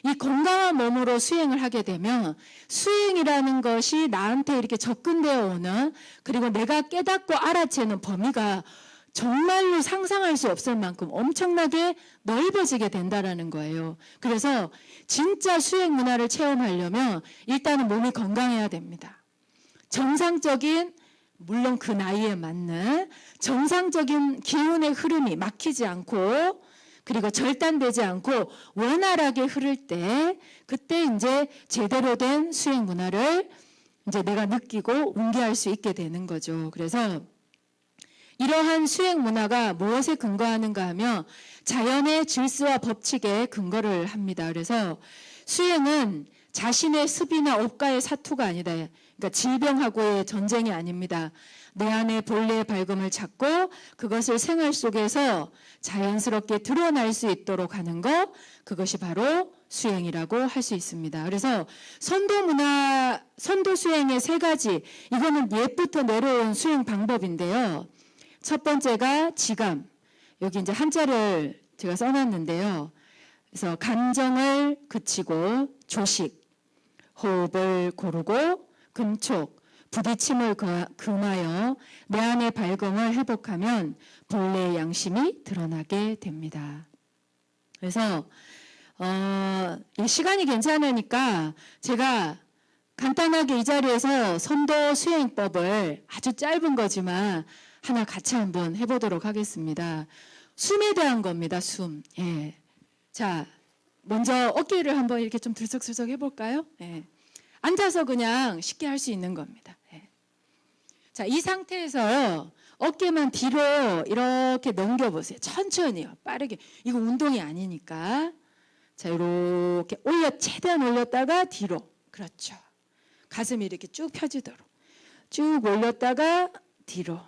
이 건강한 몸으로 수행을 하게 되면 수행이라는 것이 나한테 이렇게 접근되어 오는 그리고 내가 깨닫고 알아채는 범위가 정말로 상상할 수 없을 만큼 엄청나게 넓어지게 된다라는 거예요. 그래서 진짜 수행 문화를 체험하려면 일단은 몸이 건강해야 됩니다. 정상적인 물론 그 나이에 맞는 정상적인 기운의 흐름이 막히지 않고 그리고 절단되지 않고 원활하게 흐를 때 그때 이제 제대로 된 수행 문화를 이제 내가 느끼고 웅기할 수 있게 되는 거죠. 그래서 이러한 수행 문화가 무엇에 근거하는가 하면 자연의 질서와 법칙에 근거를 합니다. 그래서 수행은 자신의 습이나 업가의 사투가 아니다. 그러니까 질병하고의 전쟁이 아닙니다. 내 안에 본래의 밝음을 찾고 그것을 생활 속에서 자연스럽게 드러날 수 있도록 하는 것, 그것이 바로 수행이라고 할 수 있습니다. 그래서 선도 수행의 3가지, 이거는 옛부터 내려온 수행 방법인데요. 첫 번째가 지감, 여기 이제 한자를 제가 써놨는데요. 그래서 감정을 그치고 조식, 호흡을 고르고 금촉, 부딪힘을 금하여 내 안의 밝음을 회복하면 본래의 양심이 드러나게 됩니다. 그래서 시간이 괜찮으니까 제가 간단하게 이 자리에서 선도 수행법을 아주 짧은 거지만 하나 같이 한번 해보도록 하겠습니다. 숨에 대한 겁니다. 숨. 예. 자, 먼저 어깨를 한번 이렇게 좀 들썩들썩 해볼까요? 예. 앉아서 그냥 쉽게 할 수 있는 겁니다. 예. 자, 이 상태에서 어깨만 뒤로 이렇게 넘겨보세요. 천천히요. 빠르게. 이거 운동이 아니니까. 자, 이렇게 최대한 올렸다가 뒤로. 그렇죠. 가슴이 이렇게 쭉 펴지도록. 쭉 올렸다가 뒤로.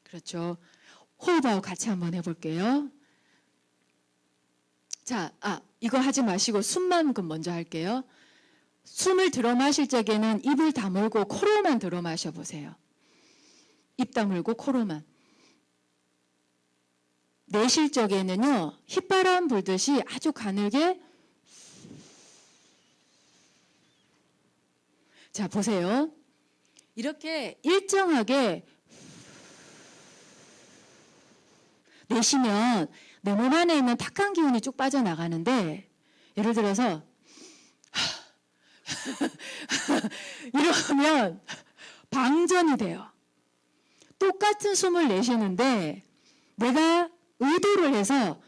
그렇죠. 호흡하고 같이 한번 해볼게요. 자, 이거 하지 마시고 숨만 먼저 할게요. 숨을 들어 마실 적에는 입을 다물고 코로만 들어 마셔보세요. 입 다물고 코로만. 내쉴 적에는요, 휘바람 불듯이 아주 가늘게. 자, 보세요. 이렇게 일정하게 내쉬면 내 몸 안에 있는 탁한 기운이 쭉 빠져나가는데, 예를 들어서 이러면 방전이 돼요. 똑같은 숨을 내쉬는데 내가 의도를 해서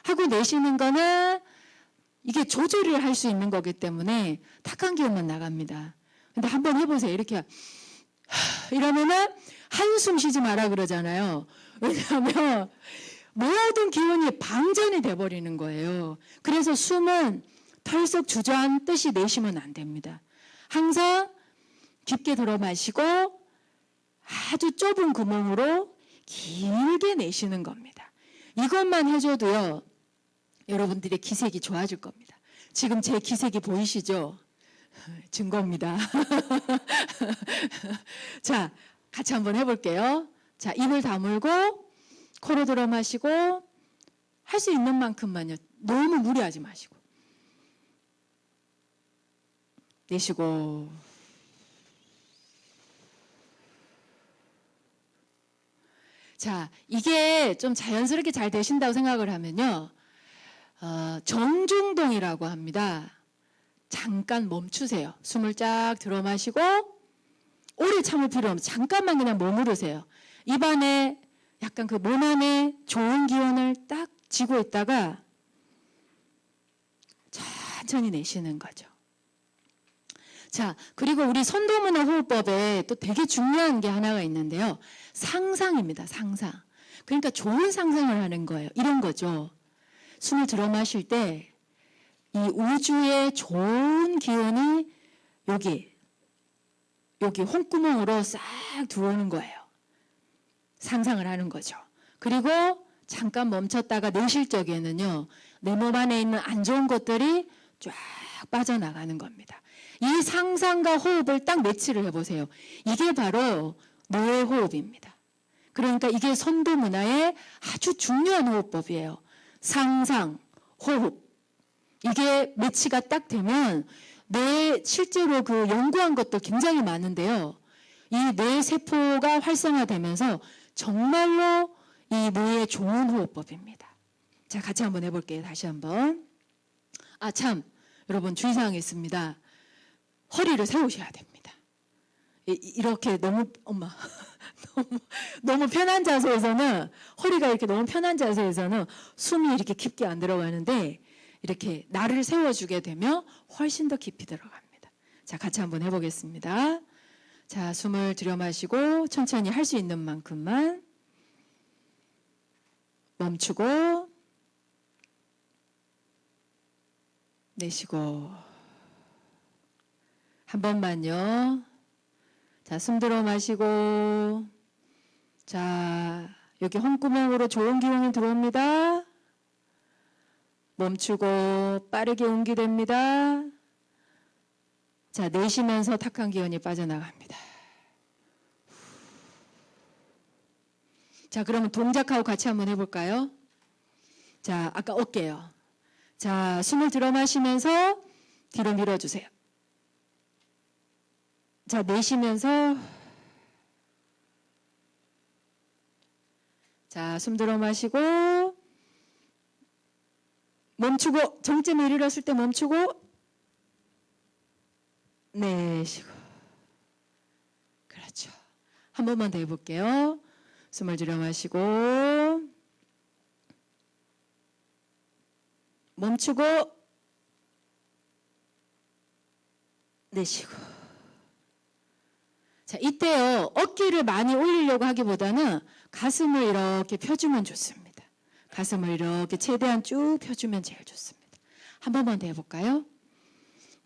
하고 내쉬는 거는 이게 조절을 할 수 있는 거기 때문에 탁한 기운만 나갑니다. 근데 한번 해보세요. 이렇게 이러면은 한숨 쉬지 마라 그러잖아요. 왜냐하면 모든 기운이 방전이 돼버리는 거예요. 그래서 숨은 털썩 주저앉듯이 내쉬면 안 됩니다. 항상 깊게 들어 마시고 아주 좁은 구멍으로 길게 내쉬는 겁니다. 이것만 해줘도요, 여러분들의 기색이 좋아질 겁니다. 지금 제 기색이 보이시죠? 증거입니다. 자, 같이 한번 해볼게요. 자, 입을 다물고 코로 들어 마시고 할 수 있는 만큼만요. 너무 무리하지 마시고. 내쉬고. 자, 이게 좀 자연스럽게 잘 되신다고 생각을 하면요. 정중동이라고 합니다. 잠깐 멈추세요. 숨을 쫙 들어 마시고 오래 참을 필요 없어요. 잠깐만 그냥 머무르세요. 입안에 약간 그 몸 안에 좋은 기운을 딱 쥐고 있다가 천천히 내쉬는 거죠. 자, 그리고 우리 선도문화 호흡법에 또 되게 중요한 게 하나가 있는데요. 상상입니다. 상상. 그러니까 좋은 상상을 하는 거예요. 이런 거죠. 숨을 들어 마실 때 이 우주의 좋은 기운이 여기 홍구멍으로 싹 들어오는 거예요. 상상을 하는 거죠. 그리고 잠깐 멈췄다가 내쉴 적에는요, 내 몸 안에 있는 안 좋은 것들이 쫙 빠져나가는 겁니다. 이 상상과 호흡을 딱 매치를 해보세요. 이게 바로 노의 호흡입니다. 그러니까 이게 선도 문화의 아주 중요한 호흡법이에요. 상상, 호흡. 이게 매치가 딱 되면 실제로 그 연구한 것도 굉장히 많은데요. 이 뇌 세포가 활성화되면서 정말로 이 뇌에 좋은 호흡법입니다. 자, 같이 한번 해볼게요. 다시 한번. 참, 여러분 주의사항이 있습니다. 허리를 세우셔야 됩니다. 이렇게 너무 편한 자세에서는, 허리가 이렇게 너무 편한 자세에서는 숨이 이렇게 깊게 안 들어가는데, 이렇게 나를 세워주게 되면 훨씬 더 깊이 들어갑니다. 자, 같이 한번 해보겠습니다. 자, 숨을 들여 마시고 천천히 할 수 있는 만큼만 멈추고 내쉬고. 한 번만요. 자, 숨 들어 마시고. 자, 여기 홍구멍으로 좋은 기운이 들어옵니다. 멈추고 빠르게 옮기됩니다. 자, 내쉬면서 탁한 기운이 빠져나갑니다. 자, 그러면 동작하고 같이 한번 해볼까요? 자, 아까 어깨요. 자, 숨을 들어 마시면서 뒤로 밀어주세요. 자, 내쉬면서 자, 숨 들어 마시고 멈추고, 정점에 이르렀을 때 멈추고 내쉬고. 그렇죠. 한 번만 더 해볼게요. 숨을 들여 마시고 멈추고 내쉬고. 자, 이때요, 어깨를 많이 올리려고 하기보다는 가슴을 이렇게 펴주면 좋습니다. 가슴을 이렇게 최대한 쭉 펴주면 제일 좋습니다. 한 번만 더 해볼까요?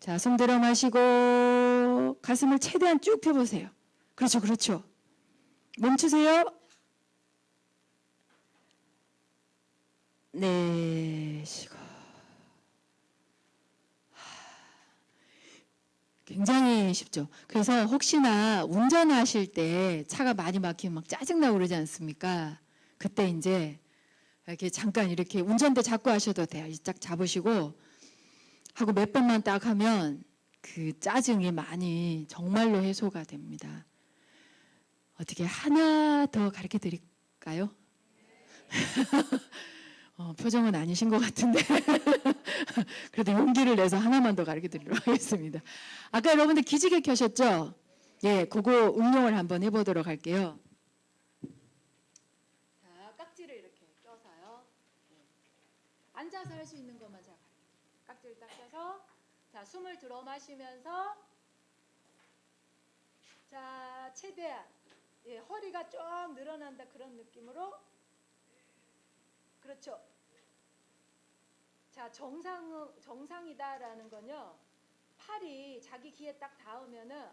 자, 숨 들어 마시고 가슴을 최대한 쭉 펴보세요. 그렇죠, 그렇죠. 멈추세요. 내쉬고. 굉장히 쉽죠. 그래서 혹시나 운전하실 때 차가 많이 막히면 막 짜증나고 그러지 않습니까? 그때 이제 이렇게 잠깐 이렇게 운전대 잡고 하셔도 돼요. 딱 잡으시고 하고 몇 번만 딱 하면 그 짜증이 많이 정말로 해소가 됩니다. 어떻게 하나 더 가르쳐 드릴까요? 표정은 아니신 것 같은데 그래도 용기를 내서 하나만 더 가르쳐 드리도록 하겠습니다. 아까 여러분들 기지개 켜셨죠? 예, 그거 응용을 한번 해보도록 할게요. 자, 깍지를 이렇게 껴서요. 네. 앉아서 할 수 있는 것만 제가 가르쳐드릴게요. 깍지를 딱 껴서 자, 숨을 들어 마시면서 자, 최대한 예, 허리가 쭉 늘어난다 그런 느낌으로. 그렇죠. 자, 정상이다라는 건요, 팔이 자기 귀에 딱 닿으면은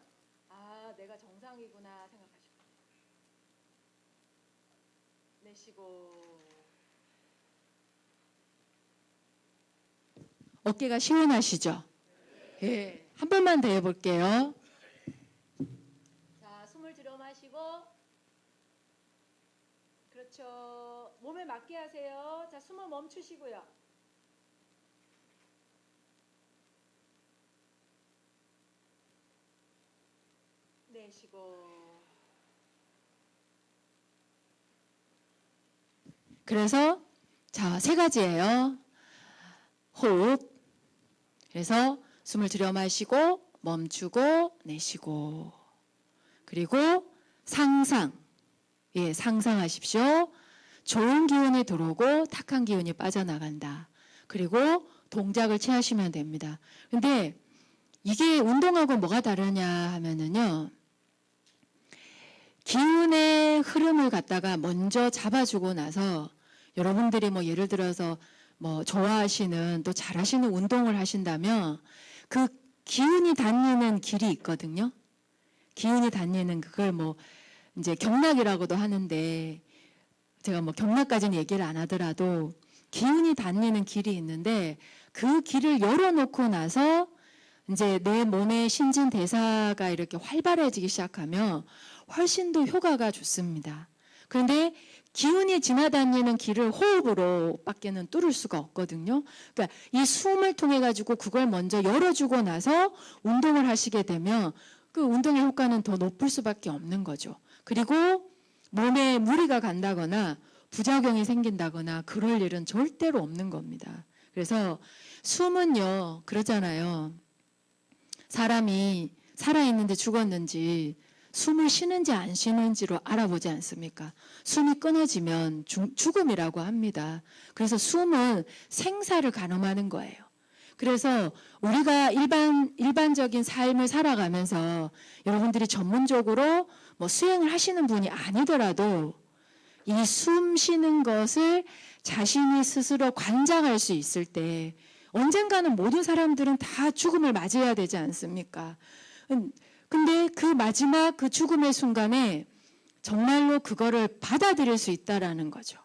아, 내가 정상이구나 생각하시고 내쉬고. 어깨가 시원하시죠? 예. 한 번만 더 해볼게요. 자, 숨을 들여 마시고 그렇죠. 몸에 맞게 하세요. 자, 숨을 멈추시고요. 내쉬고. 그래서 자, 세 가지예요. 호흡. 그래서 숨을 들여 마시고 멈추고 내쉬고. 그리고 상상. 예, 상상하십시오. 좋은 기운이 들어오고 탁한 기운이 빠져나간다. 그리고 동작을 취하시면 됩니다. 근데 이게 운동하고 뭐가 다르냐 하면은요, 기운의 흐름을 갖다가 먼저 잡아주고 나서 여러분들이 뭐 예를 들어서 뭐 좋아하시는 또 잘하시는 운동을 하신다면 그 기운이 다니는 길이 있거든요. 기운이 다니는 그걸 뭐 이제 경락이라고도 하는데, 제가 뭐 경락까지는 얘기를 안 하더라도 기운이 다니는 길이 있는데 그 길을 열어놓고 나서 이제 내 몸의 신진대사가 이렇게 활발해지기 시작하면 훨씬 더 효과가 좋습니다. 그런데 기운이 지나다니는 길을 호흡으로 밖에는 뚫을 수가 없거든요. 그러니까 이 숨을 통해 가지고 그걸 먼저 열어주고 나서 운동을 하시게 되면 그 운동의 효과는 더 높을 수밖에 없는 거죠. 그리고 몸에 무리가 간다거나 부작용이 생긴다거나 그럴 일은 절대로 없는 겁니다. 그래서 숨은요, 그러잖아요. 사람이 살아있는지 죽었는지 숨을 쉬는지 안 쉬는지로 알아보지 않습니까? 숨이 끊어지면 죽음이라고 합니다. 그래서 숨은 생사를 가늠하는 거예요. 그래서 우리가 일반적인 삶을 살아가면서 여러분들이 전문적으로 뭐 수행을 하시는 분이 아니더라도 이 숨 쉬는 것을 자신이 스스로 관장할 수 있을 때 언젠가는 모든 사람들은 다 죽음을 맞이해야 되지 않습니까? 근데 그 마지막 그 죽음의 순간에 정말로 그거를 받아들일 수 있다라는 거죠.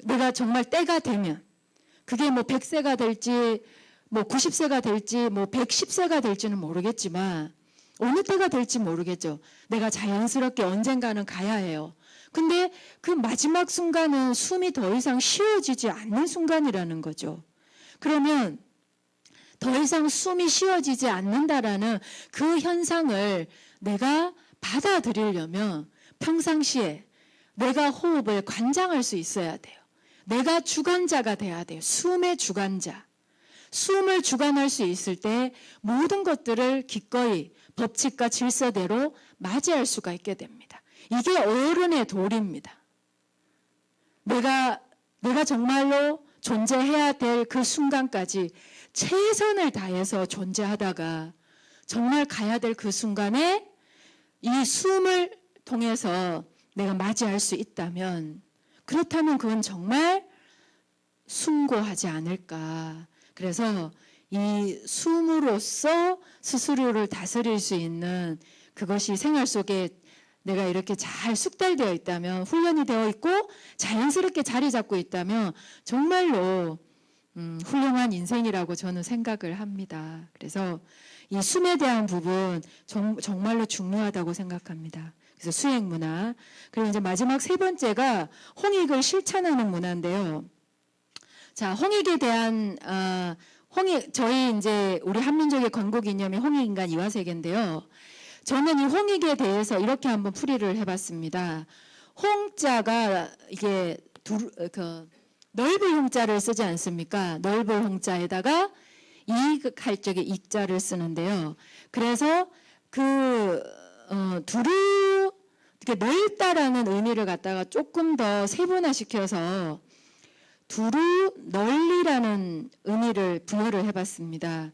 내가 정말 때가 되면 그게 뭐 100세가 될지 뭐 90세가 될지 뭐 110세가 될지는 모르겠지만 어느 때가 될지 모르겠죠. 내가 자연스럽게 언젠가는 가야 해요. 근데 그 마지막 순간은 숨이 더 이상 쉬어지지 않는 순간이라는 거죠. 그러면 더 이상 숨이 쉬어지지 않는다라는 그 현상을 내가 받아들이려면 평상시에 내가 호흡을 관장할 수 있어야 돼요. 내가 주관자가 돼야 돼요. 숨의 주관자. 숨을 주관할 수 있을 때 모든 것들을 기꺼이 법칙과 질서대로 맞이할 수가 있게 됩니다. 이게 어른의 도리입니다. 내가 정말로 존재해야 될 그 순간까지 최선을 다해서 존재하다가 정말 가야 될 그 순간에 이 숨을 통해서 내가 맞이할 수 있다면, 그렇다면 그건 정말 숭고하지 않을까. 그래서 이 숨으로써 스스로를 다스릴 수 있는 그것이 생활 속에 내가 이렇게 잘 숙달되어 있다면, 훈련이 되어 있고 자연스럽게 자리 잡고 있다면 정말로 훌륭한 인생이라고 저는 생각을 합니다. 그래서 이 숨에 대한 부분 정말로 중요하다고 생각합니다. 그래서 수행 문화. 그리고 이제 마지막 세 번째가 홍익을 실천하는 문화인데요. 자, 홍익에 대한 저희 이제 우리 한민족의 건국 이념이 홍익인간 이화세계인데요. 저는 이 홍익에 대해서 이렇게 한번 풀이를 해봤습니다. 홍자가 이게 넓을 홍자를 쓰지 않습니까? 넓을 홍자에다가 이익할 적에 익자를 쓰는데요. 그래서 두루 넓다라는 의미를 갖다가 조금 더 세분화시켜서 두루 널리라는 의미를 부여를 해봤습니다.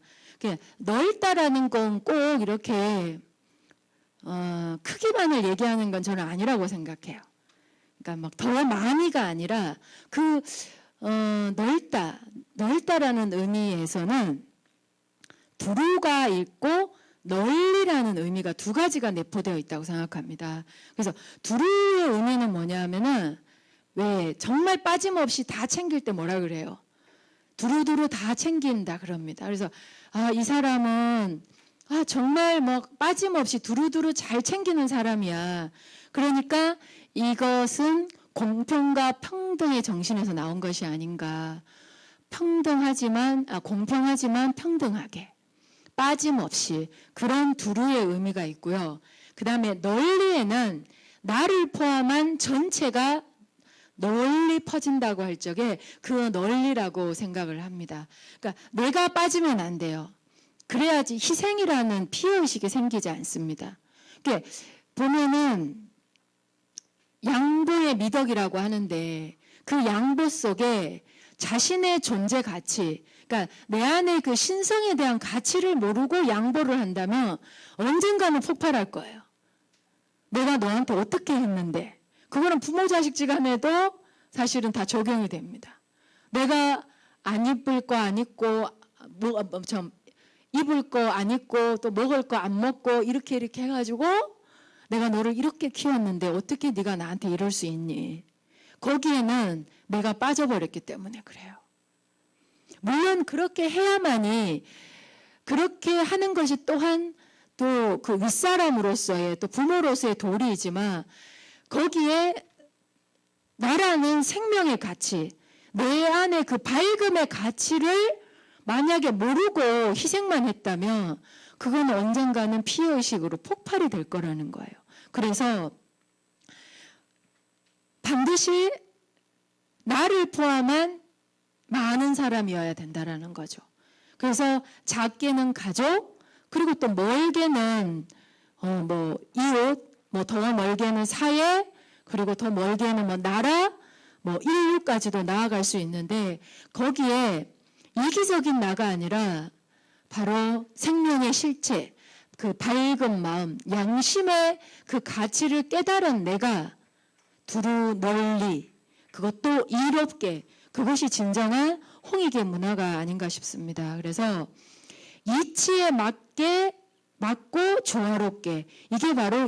넓다라는 건 꼭 이렇게 크기만을 얘기하는 건 저는 아니라고 생각해요. 그러니까 막 더 많이가 아니라 넓다라는 의미에서는 두루가 있고 널리라는 의미가 두 가지가 내포되어 있다고 생각합니다. 그래서 두루의 의미는 뭐냐 하면은 왜 정말 빠짐없이 다 챙길 때 뭐라 그래요? 두루두루 다 챙긴다 그럽니다. 그래서 이 사람은 정말 뭐 빠짐없이 두루두루 잘 챙기는 사람이야. 그러니까 이것은 공평과 평등의 정신에서 나온 것이 아닌가. 공평하지만 평등하게, 빠짐없이, 그런 두루의 의미가 있고요. 그 다음에 널리에는 나를 포함한 전체가 널리 퍼진다고 할 적에 그 널리라고 생각을 합니다. 그러니까 내가 빠지면 안 돼요. 그래야지 희생이라는 피해의식이 생기지 않습니다. 그러니까 보면은 양보의 미덕이라고 하는데 그 양보 속에 자신의 존재 가치, 그러니까 내 안에 그 신성에 대한 가치를 모르고 양보를 한다면 언젠가는 폭발할 거예요. 내가 너한테 어떻게 했는데, 그거는 부모 자식 지간에도 사실은 다 적용이 됩니다. 내가 안 입을 거 안 입고, 입을 거 안 입고, 또 먹을 거 안 먹고 이렇게 해가지고 내가 너를 이렇게 키웠는데 어떻게 네가 나한테 이럴 수 있니? 거기에는 내가 빠져버렸기 때문에 그래요. 물론 그렇게 해야만이, 그렇게 하는 것이 또한 또 그 윗사람으로서의, 또 부모로서의 도리이지만, 거기에 나라는 생명의 가치, 내 안에 그 밝음의 가치를 만약에 모르고 희생만 했다면 그건 언젠가는 피해의식으로 폭발이 될 거라는 거예요. 그래서 반드시 나를 포함한 많은 사람이어야 된다라는 거죠. 그래서 작게는 가족, 그리고 또 멀게는 이웃, 더 멀게는 사회, 그리고 더 멀게는 나라, 인류까지도 나아갈 수 있는데, 거기에 이기적인 나가 아니라 바로 생명의 실체, 그 밝은 마음, 양심의 그 가치를 깨달은 내가 두루 널리, 그것도 이롭게, 그것이 진정한 홍익의 문화가 아닌가 싶습니다. 그래서 이치에 맞고 조화롭게, 이게 바로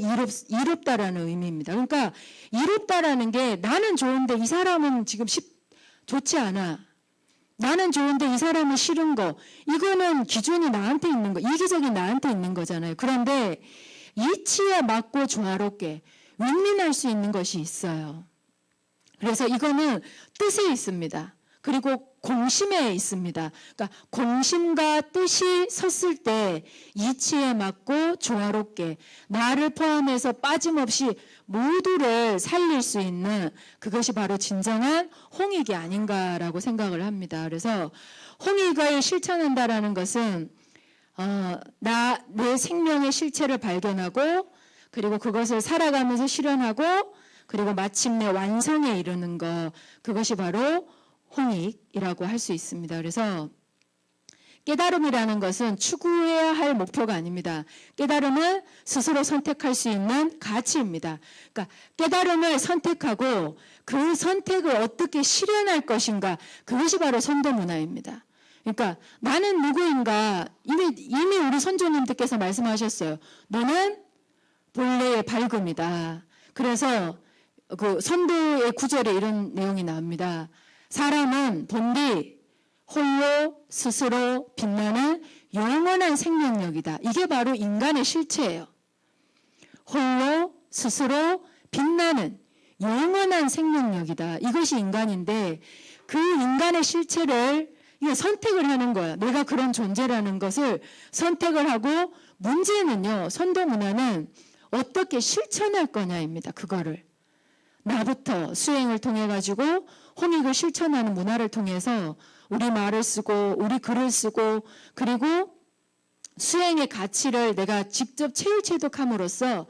이롭다라는 의미입니다. 그러니까 이롭다라는 게, 나는 좋은데 이 사람은 지금 좋지 않아, 나는 좋은데 이 사람은 싫은 거, 이거는 기준이 나한테 있는 거, 이기적인 나한테 있는 거잖아요. 그런데 이치에 맞고 조화롭게 윈윈할 수 있는 것이 있어요. 그래서 이거는 뜻에 있습니다. 그리고 공심에 있습니다. 그러니까 공심과 뜻이 섰을 때 이치에 맞고 조화롭게 나를 포함해서 빠짐없이 모두를 살릴 수 있는 그것이 바로 진정한 홍익이 아닌가라고 생각을 합니다. 그래서 홍익을 실천한다라는 것은 내 생명의 실체를 발견하고 그리고 그것을 살아가면서 실현하고 그리고 마침내 완성에 이르는 것, 그것이 바로 홍익이라고 할 수 있습니다. 그래서 깨달음이라는 것은 추구해야 할 목표가 아닙니다. 깨달음은 스스로 선택할 수 있는 가치입니다. 그러니까 깨달음을 선택하고 그 선택을 어떻게 실현할 것인가, 그것이 바로 선도 문화입니다. 그러니까 나는 누구인가, 이미 우리 선조님들께서 말씀하셨어요. 너는 본래의 밝음이다. 그래서 그 선도의 구절에 이런 내용이 나옵니다. 사람은 본디 홀로 스스로 빛나는 영원한 생명력이다. 이게 바로 인간의 실체예요. 홀로 스스로 빛나는 영원한 생명력이다. 이것이 인간인데 그 인간의 실체를 선택을 하는 거예요. 내가 그런 존재라는 것을 선택을 하고, 문제는요, 선도 문화는 어떻게 실천할 거냐입니다. 그거를 나부터 수행을 통해 가지고 홍익을 실천하는 문화를 통해서 우리 말을 쓰고 우리 글을 쓰고 그리고 수행의 가치를 내가 직접 체육체득함으로써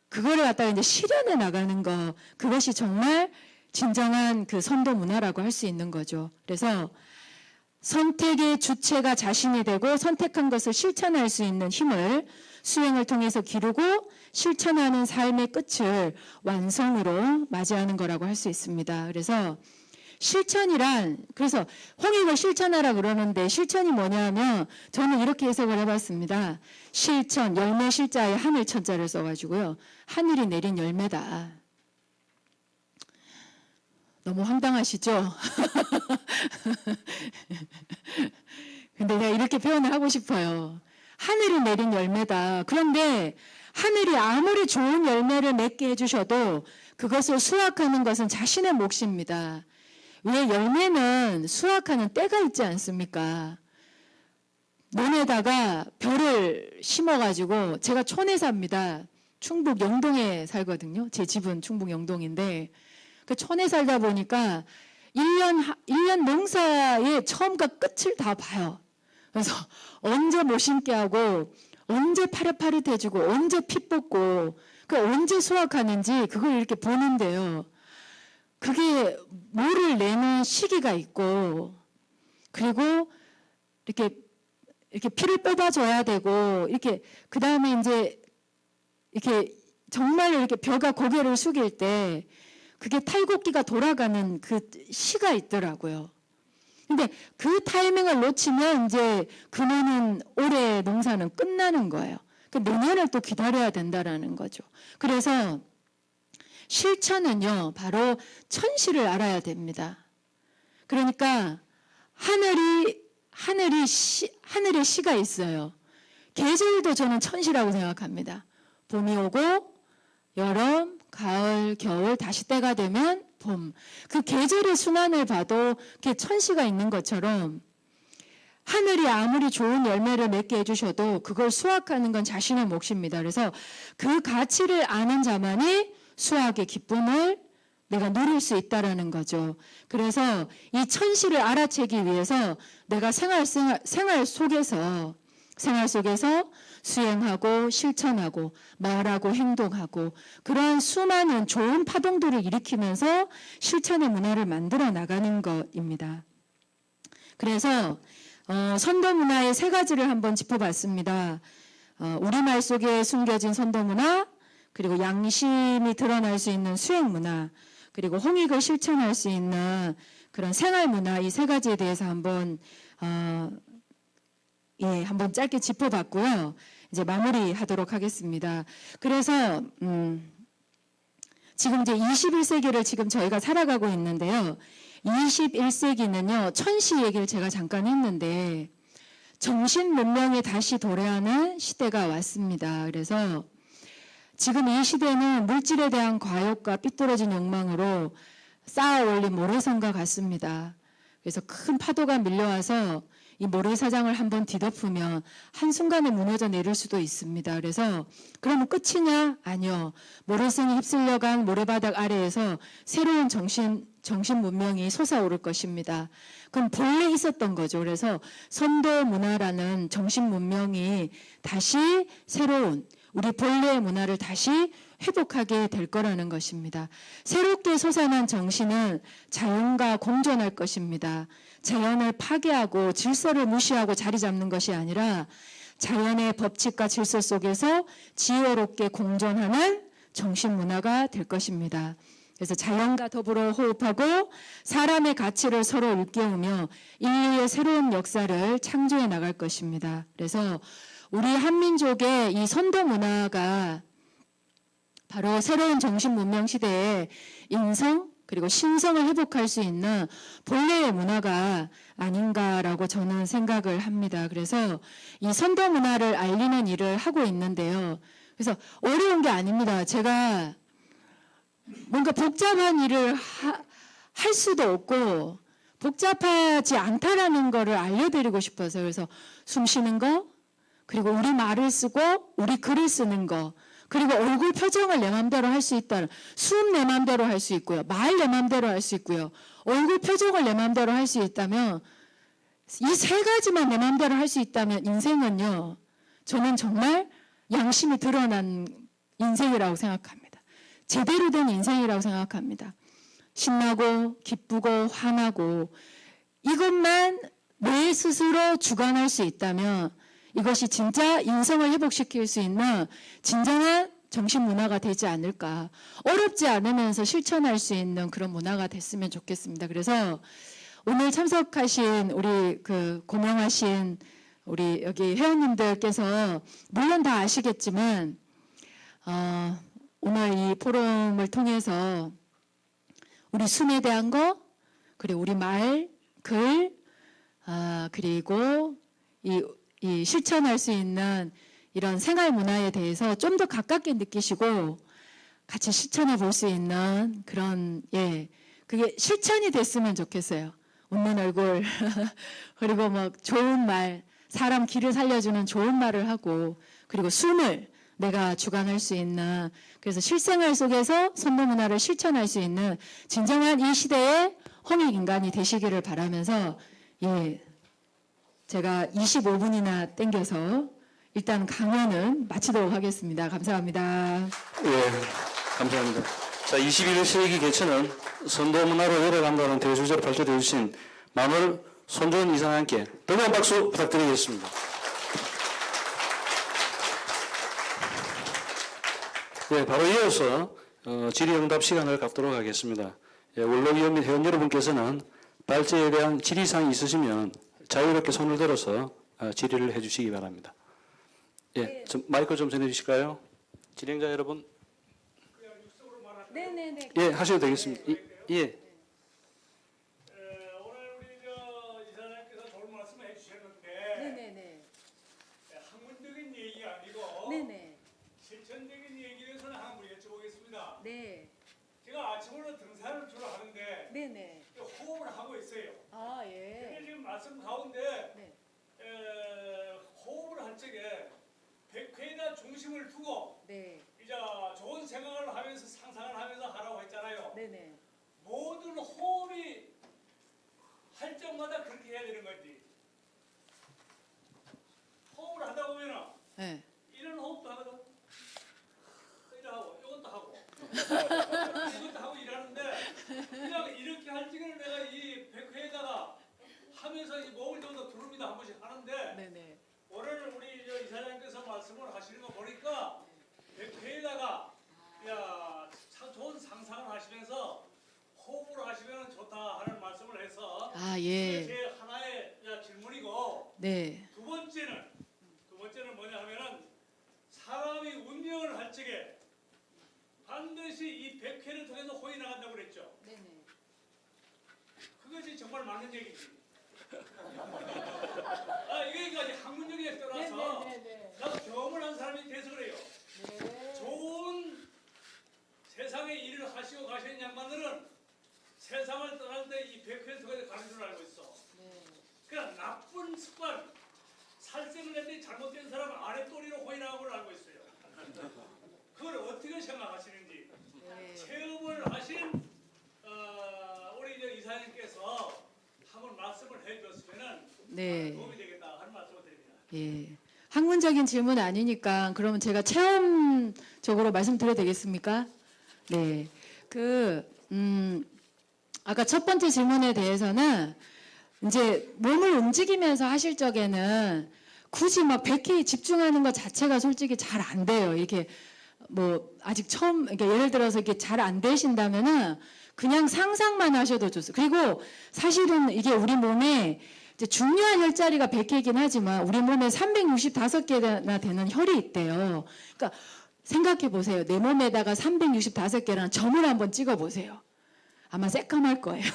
그거를 갖다가 이제 실현해 나가는 것, 그것이 정말 진정한 그 선도 문화라고 할 수 있는 거죠. 그래서 선택의 주체가 자신이 되고 선택한 것을 실천할 수 있는 힘을 수행을 통해서 기르고 실천하는 삶의 끝을 완성으로 맞이하는 거라고 할 수 있습니다. 그래서 실천이란, 그래서 홍익을 실천하라 그러는데 실천이 뭐냐 하면 저는 이렇게 해석을 해봤습니다. 실천, 열매 실자에 하늘 천자를 써가지고요. 하늘이 내린 열매다. 너무 황당하시죠? 근데 내가 이렇게 표현을 하고 싶어요. 하늘이 내린 열매다. 그런데 하늘이 아무리 좋은 열매를 맺게 해주셔도 그것을 수확하는 것은 자신의 몫입니다. 왜? 열매는 수확하는 때가 있지 않습니까? 논에다가 벼를 심어가지고, 제가 촌에 삽니다. 충북 영동에 살거든요. 제 집은 충북 영동인데 그 촌에 살다 보니까 1년 농사의 처음과 끝을 다 봐요. 그래서 언제 못 심게 하고 언제 파릇파릇해지고 언제 피 뽑고 그 언제 수확하는지 그걸 이렇게 보는데요. 그게 모를 내는 시기가 있고, 그리고 이렇게 피를 뽑아줘야 되고, 이렇게 그 다음에 이제 이렇게 정말 이렇게 벼가 고개를 숙일 때 그게 탈곡기가 돌아가는 그 시가 있더라고요. 근데 그 타이밍을 놓치면 이제 그러면 올해 농사는 끝나는 거예요. 그 내년을 또 기다려야 된다라는 거죠. 그래서 실천은요, 바로 천시를 알아야 됩니다. 그러니까 하늘의 시가 있어요. 계절도 저는 천시라고 생각합니다. 봄이 오고 여름, 가을, 겨울, 다시 때가 되면 봄. 그 계절의 순환을 봐도 그게 천시가 있는 것처럼 하늘이 아무리 좋은 열매를 맺게 해주셔도 그걸 수확하는 건 자신의 몫입니다. 그래서 그 가치를 아는 자만이 수확의 기쁨을 내가 누릴 수 있다라는 거죠. 그래서 이 천시를 알아채기 위해서 내가 생활 속에서 수행하고 실천하고 말하고 행동하고 그러한 수많은 좋은 파동들을 일으키면서 실천의 문화를 만들어 나가는 것입니다. 그래서 선도 문화의 세 가지를 한번 짚어봤습니다. 우리말 속에 숨겨진 선도 문화, 그리고 양심이 드러날 수 있는 수행 문화, 그리고 홍익을 실천할 수 있는 그런 생활 문화, 이 세 가지에 대해서 한번 짧게 짚어봤고요. 이제 마무리하도록 하겠습니다. 그래서 지금 이제 21세기를 지금 저희가 살아가고 있는데요. 21세기는요, 천시 얘기를 제가 잠깐 했는데 정신 문명에 다시 도래하는 시대가 왔습니다. 그래서 지금 이 시대는 물질에 대한 과욕과 삐뚤어진 욕망으로 쌓아 올린 모래성과 같습니다. 그래서 큰 파도가 밀려와서 이 모래사장을 한번 뒤덮으면 한순간에 무너져 내릴 수도 있습니다. 그래서 그러면 끝이냐? 아니요. 모래성이 휩쓸려간 모래바닥 아래에서 새로운 정신 문명이 솟아오를 것입니다. 그럼 본래 있었던 거죠. 그래서 선도 문화라는 정신 문명이 다시 새로운 우리 본래의 문화를 다시 회복하게 될 거라는 것입니다. 새롭게 솟아난 정신은 자연과 공존할 것입니다. 자연을 파괴하고 질서를 무시하고 자리 잡는 것이 아니라 자연의 법칙과 질서 속에서 지혜롭게 공존하는 정신 문화가 될 것입니다. 그래서 자연과 더불어 호흡하고 사람의 가치를 서로 일깨우며 인류의 새로운 역사를 창조해 나갈 것입니다. 그래서 우리 한민족의 이 선도 문화가 바로 새로운 정신 문명 시대에 인성 그리고 신성을 회복할 수 있는 본래의 문화가 아닌가라고 저는 생각을 합니다. 그래서 이 선도 문화를 알리는 일을 하고 있는데요. 그래서 어려운 게 아닙니다. 제가 뭔가 복잡한 일을 할 수도 없고 복잡하지 않다라는 거를 알려드리고 싶어서 그래서 숨 쉬는 거 그리고 우리 말을 쓰고 우리 글을 쓰는 거 그리고 얼굴 표정을 내 맘대로 할 수 있다는 숨 내 맘대로 할 수 있고요. 말 내 맘대로 할 수 있고요. 얼굴 표정을 내 맘대로 할 수 있다면 이 세 가지만 내 맘대로 할 수 있다면 인생은요. 저는 정말 양심이 드러난 인생이라고 생각합니다. 제대로 된 인생이라고 생각합니다. 신나고 기쁘고 화나고 이것만 내 스스로 주관할 수 있다면 이것이 진짜 인성을 회복시킬 수 있는 진정한 정신문화가 되지 않을까. 어렵지 않으면서 실천할 수 있는 그런 문화가 됐으면 좋겠습니다. 그래서 오늘 참석하신 우리 고명하신 우리 여기 회원님들께서 물론 다 아시겠지만 오늘 이 포럼을 통해서 우리 숨에 대한 거 그리고 우리 말, 글 그리고 이 실천할 수 있는 이런 생활 문화에 대해서 좀 더 가깝게 느끼시고 같이 실천해 볼 수 있는 그런 그게 실천이 됐으면 좋겠어요. 웃는 얼굴 그리고 뭐 좋은 말, 사람 길을 살려주는 좋은 말을 하고 그리고 숨을 내가 주관할 수 있는 그래서 실생활 속에서 선도 문화를 실천할 수 있는 진정한 이 시대의 홍익 인간이 되시기를 바라면서 제가 25분이나 땡겨서 일단 강연은 마치도록 하겠습니다. 감사합니다. 예, 감사합니다. 자, 21세기 개천은 선도 문화로 열어간다는 대주제로 발표되어 주신 마늘 손준 이사님께 뜨거운 박수 부탁드리겠습니다. 네, 바로 이어서 질의응답 시간을 갖도록 하겠습니다. 원로위원 및 회원 여러분께서는 발제에 대한 질의사항이 있으시면 자유롭게 손을 들어서 질의를 해주시기 바랍니다. 예, 마이크 좀 전해주실까요? 진행자 여러분. 네네네. 예, 하셔도 되겠습니다. 예. 오늘 우리 이사장님께서 좋은 말씀을 해주셨는데 네네네. 학문적인 얘기 아니고 네네. 실천적인 얘기에 대해서는 하나 우리 여쭤보겠습니다. 네. 제가 아침으로 등산을 주로 하는데 네네. 호흡을 하고 있어요. 아 근데 예. 지금 말씀 가운데 네. 호흡을 할 적에 백회에다 중심을 두고 네. 이제 좋은 생각을 하면서 상상을 하면서 하라고 했잖아요. 네네. 모든 호흡이 할 적마다 그렇게 해야 되는 거지. 호흡을 하다 보면은 네. 이런 호흡도 하거든. 이거 하고 이것도 하고 이것도 하고 이러는데 그냥 이렇게 할 적에는 내가 이 백회에다가 하면서 이 몸을 좀 더 두릅니다 한 번씩 하는데 네네. 오늘 우리 이사장님께서 말씀을 하시는 거 보니까 백회에다가 참 좋은 상상을 하시면서 호흡을 하시면 좋다 하는 말씀을 해서 예. 제 하나의 질문이고 네. 두 번째는 뭐냐 하면은 사람이 운명을 할 적에 반드시 이 백회를 통해서 호이 나간다고 그랬죠. 네네. 그것이 정말 맞는 얘기지. 이게 아직 학문적에 떠나서 네네네. 나도 경험을 한 사람이 돼서 그래요. 네. 좋은 세상의 일을 하시고 가시는 양반들은 세상을 떠날 때 이 백회를 통해서 가는 줄 알고 있어. 정치적인 질문 아니니까 그러면 제가 체험적으로 말씀드려도 되겠습니까? 네. 아까 첫 번째 질문에 대해서는 이제 몸을 움직이면서 하실 적에는 굳이 막 100회에 집중하는 것 자체가 솔직히 잘 안 돼요. 이게 뭐 아직 처음, 그러니까 예를 들어서 이게 잘 안 되신다면은 그냥 상상만 하셔도 좋습니다. 그리고 사실은 이게 우리 몸에 이제 중요한 혈자리가 100개이긴 하지만 우리 몸에 365개나 되는 혈이 있대요. 그러니까 생각해 보세요. 내 몸에다가 365개라는 점을 한번 찍어 보세요. 아마 새까말 거예요.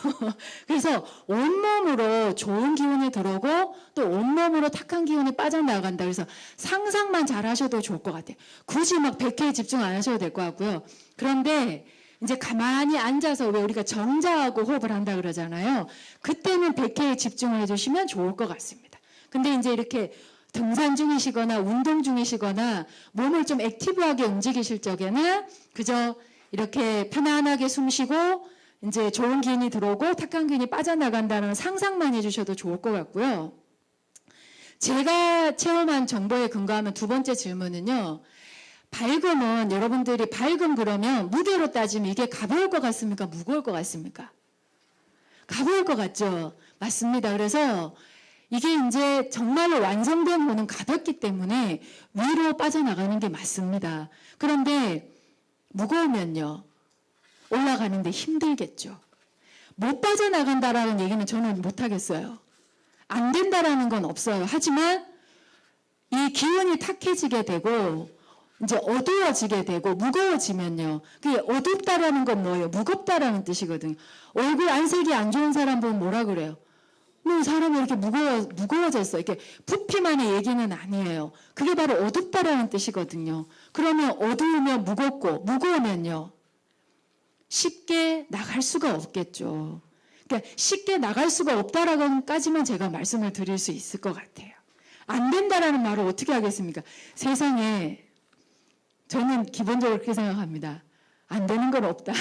그래서 온몸으로 좋은 기운이 들어오고 또 온몸으로 탁한 기운이 빠져나간다. 그래서 상상만 잘 하셔도 좋을 것 같아요. 굳이 막 100회에 집중 안 하셔도 될 것 같고요. 그런데 이제 가만히 앉아서 왜 우리가 정자하고 호흡을 한다 그러잖아요. 그때는 100회에 집중을 해주시면 좋을 것 같습니다. 근데 이제 이렇게 등산 중이시거나 운동 중이시거나 몸을 좀 액티브하게 움직이실 적에는 그저 이렇게 편안하게 숨 쉬고 이제 좋은 기운이 들어오고 탁한 기운이 빠져나간다는 상상만 해주셔도 좋을 것 같고요. 제가 체험한 정보에 근거하면 두 번째 질문은요. 밝음은 여러분들이 밝음 그러면 무게로 따지면 이게 가벼울 것 같습니까? 무거울 것 같습니까? 가벼울 것 같죠? 맞습니다. 그래서 이게 이제 정말로 완성된 호는 가볍기 때문에 위로 빠져나가는 게 맞습니다. 그런데 무거우면요. 올라가는데 힘들겠죠. 못 빠져나간다라는 얘기는 저는 못하겠어요. 안 된다라는 건 없어요. 하지만 이 기운이 탁해지게 되고 이제 어두워지게 되고 무거워지면요. 그게 어둡다라는 건 뭐예요? 무겁다라는 뜻이거든요. 얼굴 안색이 안 좋은 사람 보면 뭐라 그래요? 사람이 이렇게 무거워졌어. 이렇게 부피만의 얘기는 아니에요. 그게 바로 어둡다라는 뜻이거든요. 그러면 어두우면 무겁고 무거우면요. 쉽게 나갈 수가 없겠죠. 그러니까 쉽게 나갈 수가 없다라고까지만 제가 말씀을 드릴 수 있을 것 같아요. 안 된다라는 말을 어떻게 하겠습니까? 세상에 저는 기본적으로 그렇게 생각합니다. 안 되는 건 없다.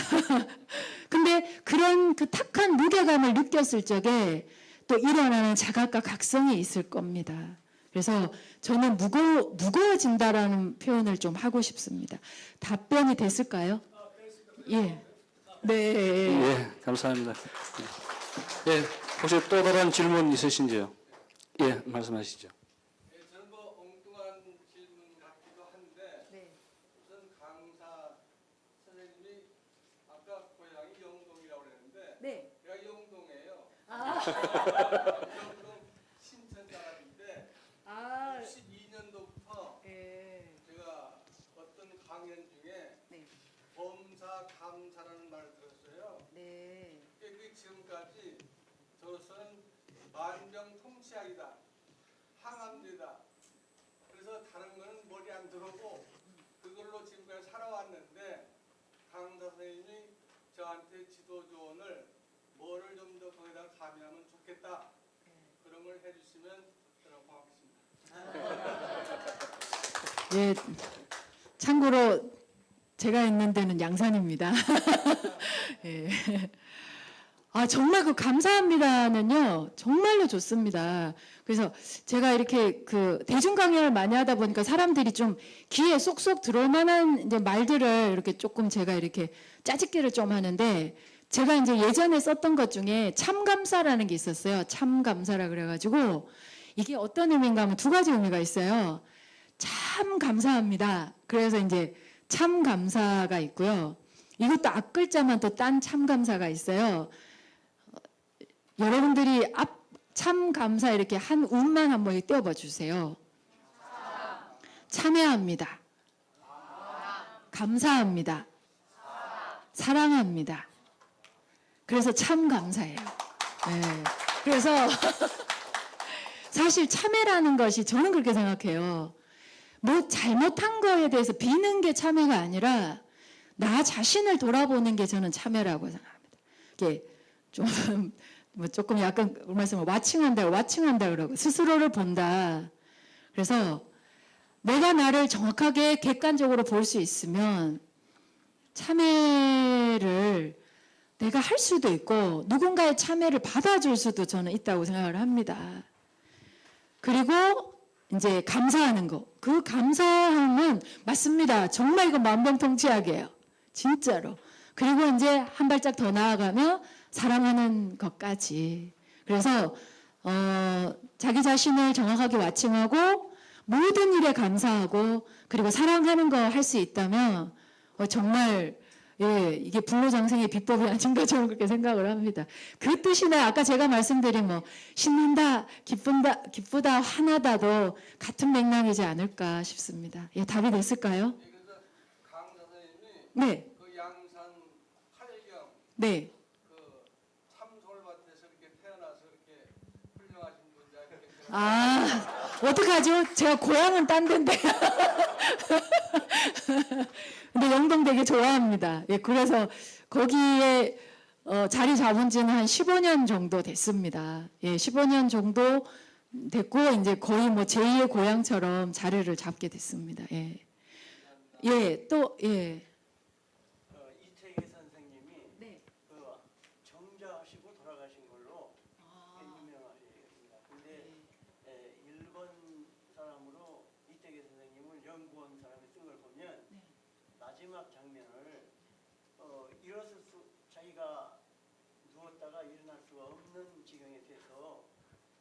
근데 그런 그 탁한 무게감을 느꼈을 적에 또 일어나는 자각과 각성이 있을 겁니다. 그래서 저는 무거워진다라는 표현을 좀 하고 싶습니다. 답변이 됐을까요? 예. 네. 예, 감사합니다. 예, 혹시 또 다른 질문 있으신지요? 예, 말씀하시죠. 예, 저는 뭐 엉뚱한 질문 같기도 한데 네. 우선 강사 선생님이 아까 고향이 영동이라고 그랬는데 네. 제가 영동이에요. 아, 영동 신천 사람인데 아, 92년도부터 예. 제가 어떤 강연 중에 네. 범사 감사라는 말을 들었어요. 네. 그게 지금까지 저로서는 만병통치약이다, 항암제다. 그래서 다른 거는 머리 안 들어오고 그걸로 지금까지 살아왔는데 강사 선생님이 저한테 지도 조언을 뭐를 좀 더 거기다 가미하면 좋겠다. 그런 걸 해주시면 저는 고맙겠습니다. 예. 참고로 제가 있는 데는 양산입니다. 예. 아, 정말 그 감사합니다는요, 정말로 좋습니다. 그래서 제가 이렇게 그 대중 강연을 많이 하다 보니까 사람들이 좀 귀에 쏙쏙 들어올 만한 이제 말들을 이렇게 조금 제가 이렇게 짜집기를 좀 하는데 제가 이제 예전에 썼던 것 중에 참감사라는 게 있었어요. 참감사라 그래가지고 이게 어떤 의미인가 하면 두 가지 의미가 있어요. 참 감사합니다. 그래서 이제 참 감사가 있고요. 이것도 앞글자만 또 딴 참 감사가 있어요. 여러분들이 앞 참 감사 이렇게 한 운만 한번 떼어봐 주세요. 참여합니다. 감사합니다. 사랑합니다. 그래서 참 감사해요. 네. 그래서 사실 참회라는 것이 저는 그렇게 생각해요. 뭐 잘못한 거에 대해서 비는 게 참회가 아니라 나 자신을 돌아보는 게 저는 참회라고 생각합니다. 이게 좀 뭐 조금 약간 말씀을 와칭한다 그러고 스스로를 본다. 그래서 내가 나를 정확하게 객관적으로 볼 수 있으면 참회를 내가 할 수도 있고 누군가의 참회를 받아줄 수도 저는 있다고 생각을 합니다. 그리고 이제 감사하는 거. 그 감사함은 맞습니다. 정말 이거 만병통치약이에요. 진짜로. 그리고 이제 한 발짝 더 나아가면 사랑하는 것까지. 그래서 자기 자신을 정확하게 와칭하고 모든 일에 감사하고 그리고 사랑하는 거 할 수 있다면 정말 예, 이게 불로장생의 비법이 아닌가 저는 그렇게 생각을 합니다. 그 뜻이나 아까 제가 말씀드린 뭐 신난다, 기쁘다, 화나다도 같은 맥락이지 않을까 싶습니다. 예, 답이 됐을까요? 그래서 강 선생님이 네, 그 양산 활경 네. 그 참솔밭에서 이렇게 태어나서 이렇게 훌륭하신 분이다 이렇게 아, 어떡하죠? 제가 고향은 딴 데인데. 근데 영동 되게 좋아합니다. 예, 그래서 거기에 자리 잡은 지는 한 15년 정도 됐습니다. 예, 15년 정도 됐고, 이제 거의 뭐 제2의 고향처럼 자리를 잡게 됐습니다. 예. 예, 또, 예. 이태기 선생님이 네. 그 정자하시고 돌아가신 걸로 유명하십니다. 근데 일본 사람으로 이태기 선생님을 연구한 사람이 쓴 걸 보면 마지막 장면을 자기가 누웠다가 일어날 수가 없는 지경에 대해서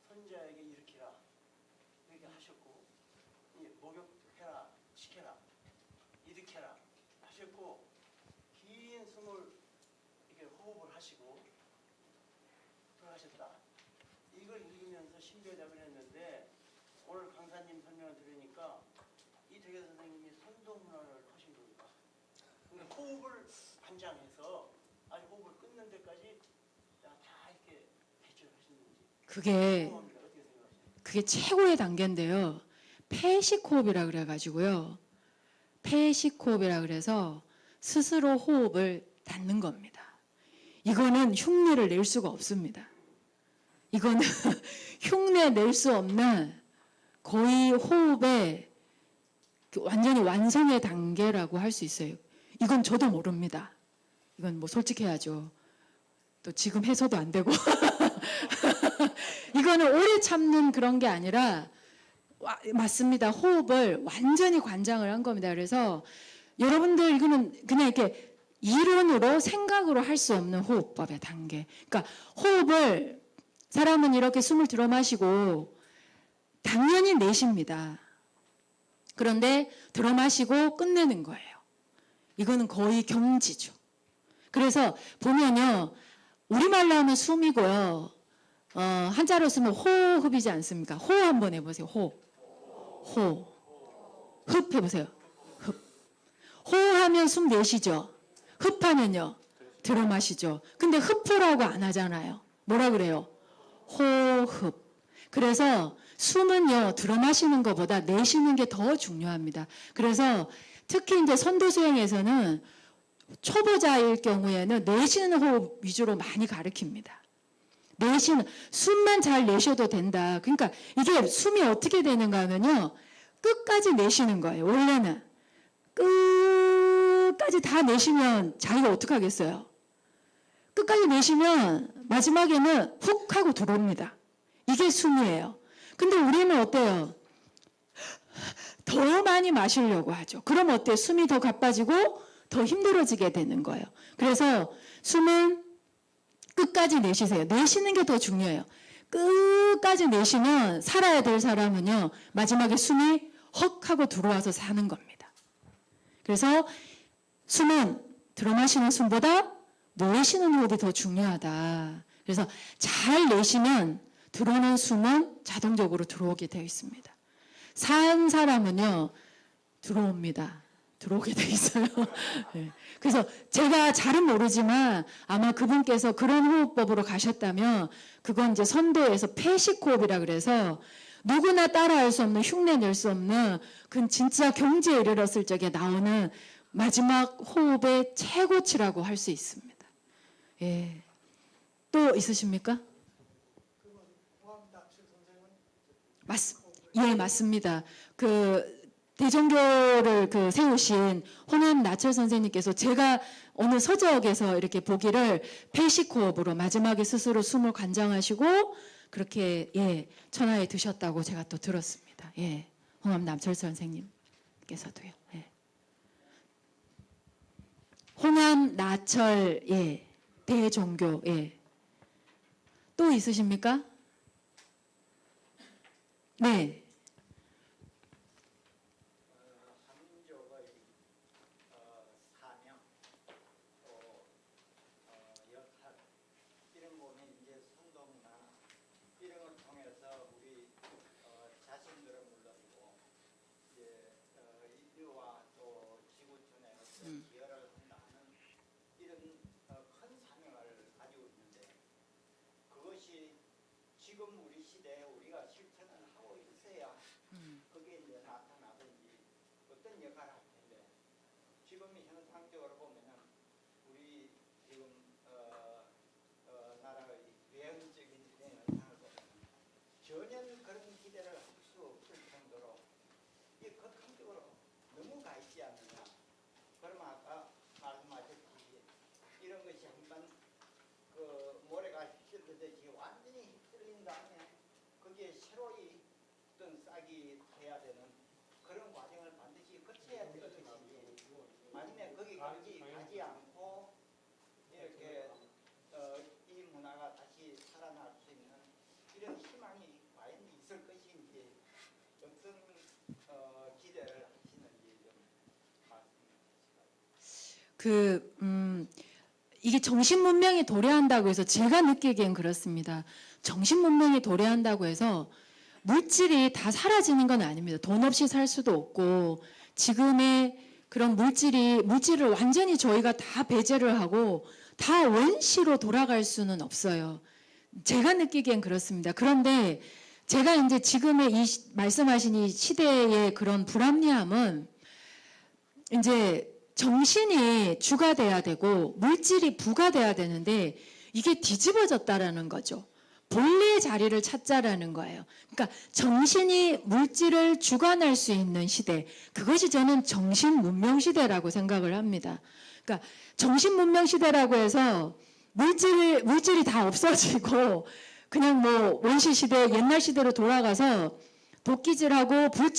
손자에게 일으키라 이렇게 하셨고 목욕해라 시켜라 일으켜라 하셨고 긴 숨을 이렇게 호흡을 하시고 돌아가셨다. 이걸 읽으면서 신비하다고 했는데 오늘 강사님 설명을 들으니까 이태기 선생님이 선도문화를 하신 겁니다. 그러니까 호흡을 관장해서 아주 호흡을 끊는 데까지 다 이렇게 배출하시는지 그게 궁금합니다. 어떻게 생각하세요? 그게 최고의 단계인데요. 폐식호흡이라 그래가지고요. 폐식호흡이라 그래서 스스로 호흡을 닫는 겁니다. 이거는 흉내를 낼 수가 없습니다. 이거는 흉내 낼 수 없는 거의 호흡의 완전히 완성의 단계라고 할 수 있어요. 이건 저도 모릅니다. 이건 뭐 솔직해야죠. 또 지금 해서도 안 되고. 이거는 오래 참는 그런 게 아니라 맞습니다. 호흡을 완전히 관장을 한 겁니다. 그래서 여러분들 이거는 그냥 이렇게 이론으로 생각으로 할 수 없는 호흡법의 단계. 그러니까 호흡을 사람은 이렇게 숨을 들어 마시고 당연히 내쉽니다. 그런데 들어 마시고 끝내는 거예요. 이거는 거의 경지죠. 그래서 보면요. 우리말로 하면 숨이고요. 한자로 쓰면 호흡이지 않습니까? 호 한번 해보세요. 호. 흡 해보세요. 흡. 호하면 숨 내쉬죠. 흡하면요. 들어 마시죠. 근데 흡호라고 안 하잖아요. 뭐라 그래요? 호흡. 그래서 숨은요, 들어 마시는 것보다 내쉬는 게 더 중요합니다. 그래서 특히 이제 선도 수행에서는 초보자일 경우에는 내쉬는 호흡 위주로 많이 가르칩니다. 내쉬는, 숨만 잘 내셔도 된다. 그러니까 이게 숨이 어떻게 되는가 하면요, 끝까지 내쉬는 거예요. 원래는. 끝까지 다 내쉬면 자기가 어떡하겠어요? 끝까지 내쉬면 마지막에는 훅 하고 들어옵니다. 이게 숨이에요. 근데 우리는 어때요? 더 많이 마시려고 하죠. 그럼 어때요? 숨이 더 가빠지고 더 힘들어지게 되는 거예요. 그래서 숨은 끝까지 내쉬세요. 내쉬는 게 더 중요해요. 끝까지 내쉬면 살아야 될 사람은요, 마지막에 숨이 헉 하고 들어와서 사는 겁니다. 그래서 숨은 들어 마시는 숨보다 내쉬는 호흡이 더 중요하다. 그래서 잘 내쉬면 들어오는 숨은 자동적으로 들어오게 되어 있습니다. 산 사람은요, 들어옵니다. 들어오게 돼 있어요. 네. 그래서 제가 잘은 모르지만 아마 그분께서 그런 호흡법으로 가셨다면 그건 이제 선도에서 폐식호흡이라 그래서 누구나 따라할 수 없는 흉내 낼 수 없는 그 진짜 경지에 이르렀을 적에 나오는 마지막 호흡의 최고치라고 할 수 있습니다. 예. 또 있으십니까? 예, 맞습니다. 대종교를 세우신 호남 나철 선생님께서 제가 어느 서적에서 이렇게 보기를 폐식호흡으로 마지막에 스스로 숨을 관장하시고 그렇게 천하에 드셨다고 제가 또 들었습니다. 예. 홍암 남철 선생님께서도요. 예. 홍암 나철 예. 대종교 예. 또 있으십니까? 네. 한족의 사명, 또 역할 이런 거는 이제 선동나 이런 걸 통해서 우리 자신들은 물론이고 이제 인류와 또 지구촌에 어떤 기여를 한다는 이런 큰 사명을 가지고 있는데 그것이 지금 우리 시대에 우리가 실천을 하고 있어야 그게 이제 나타나든지 어떤 역할을 할 텐데 지금 현상적으로 보면은 우리 지금 나라의 외형적인 이런 현상을 보면 전혀 그런 기대를 할 수 없을 정도로 이게 극한적으로 너무 가 있지 않느냐. 그러면 아까 말씀하셨듯이 이런 것이 한번 그 모래가 휘둘리듯이 완전히 휘둘린 다음에 거기에 새로이 어떤 싹이 돼야 되는 그런 과정을 반드시 거쳐야 될 것이지 만약에 거기까지 가지 않고 이렇게 이 문화가 다시 살아날 수 있는 이런 희망이 과연 있을 것인지 어떤 기대를 하시는지 좀 말씀해 주시죠. 이게 정신문명이 도래한다고 해서 제가 느끼기엔 그렇습니다. 정신문명이 도래한다고 해서 물질이 다 사라지는 건 아닙니다. 돈 없이 살 수도 없고 지금의 그런 물질을 완전히 저희가 다 배제를 하고 다 원시로 돌아갈 수는 없어요. 제가 느끼기엔 그렇습니다. 그런데 제가 이제 지금의 말씀하신 이 시대의 그런 불합리함은 이제 정신이 주가 돼야 되고 물질이 부가 돼야 되는데 이게 뒤집어졌다라는 거죠. 본래의 자리를 찾자라는 거예요. 그러니까 정신이 물질을 주관할 수 있는 시대, 그것이 저는 정신문명 시대라고 생각을 합니다. 그러니까 정신문명 시대라고 해서 물질이 다 없어지고 그냥 뭐 원시 시대, 옛날 시대로 돌아가서 도끼질하고 불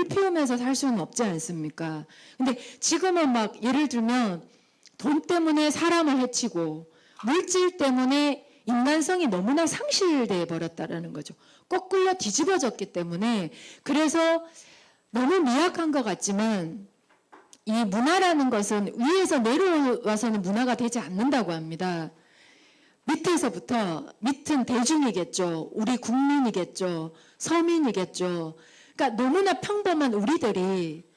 피우면서 살 수는 없지 않습니까? 근데 지금은 막 예를 들면 돈 때문에 사람을 해치고 물질 때문에 인간성이 너무나 상실돼 버렸다라는 거죠. 거꾸로 뒤집어졌기 때문에 그래서 너무 미약한 것 같지만 이 문화라는 것은 위에서 내려와서는 문화가 되지 않는다고 합니다. 밑에서부터 밑은 대중이겠죠. 우리 국민이겠죠. 서민이겠죠. 그러니까 너무나 평범한 우리들이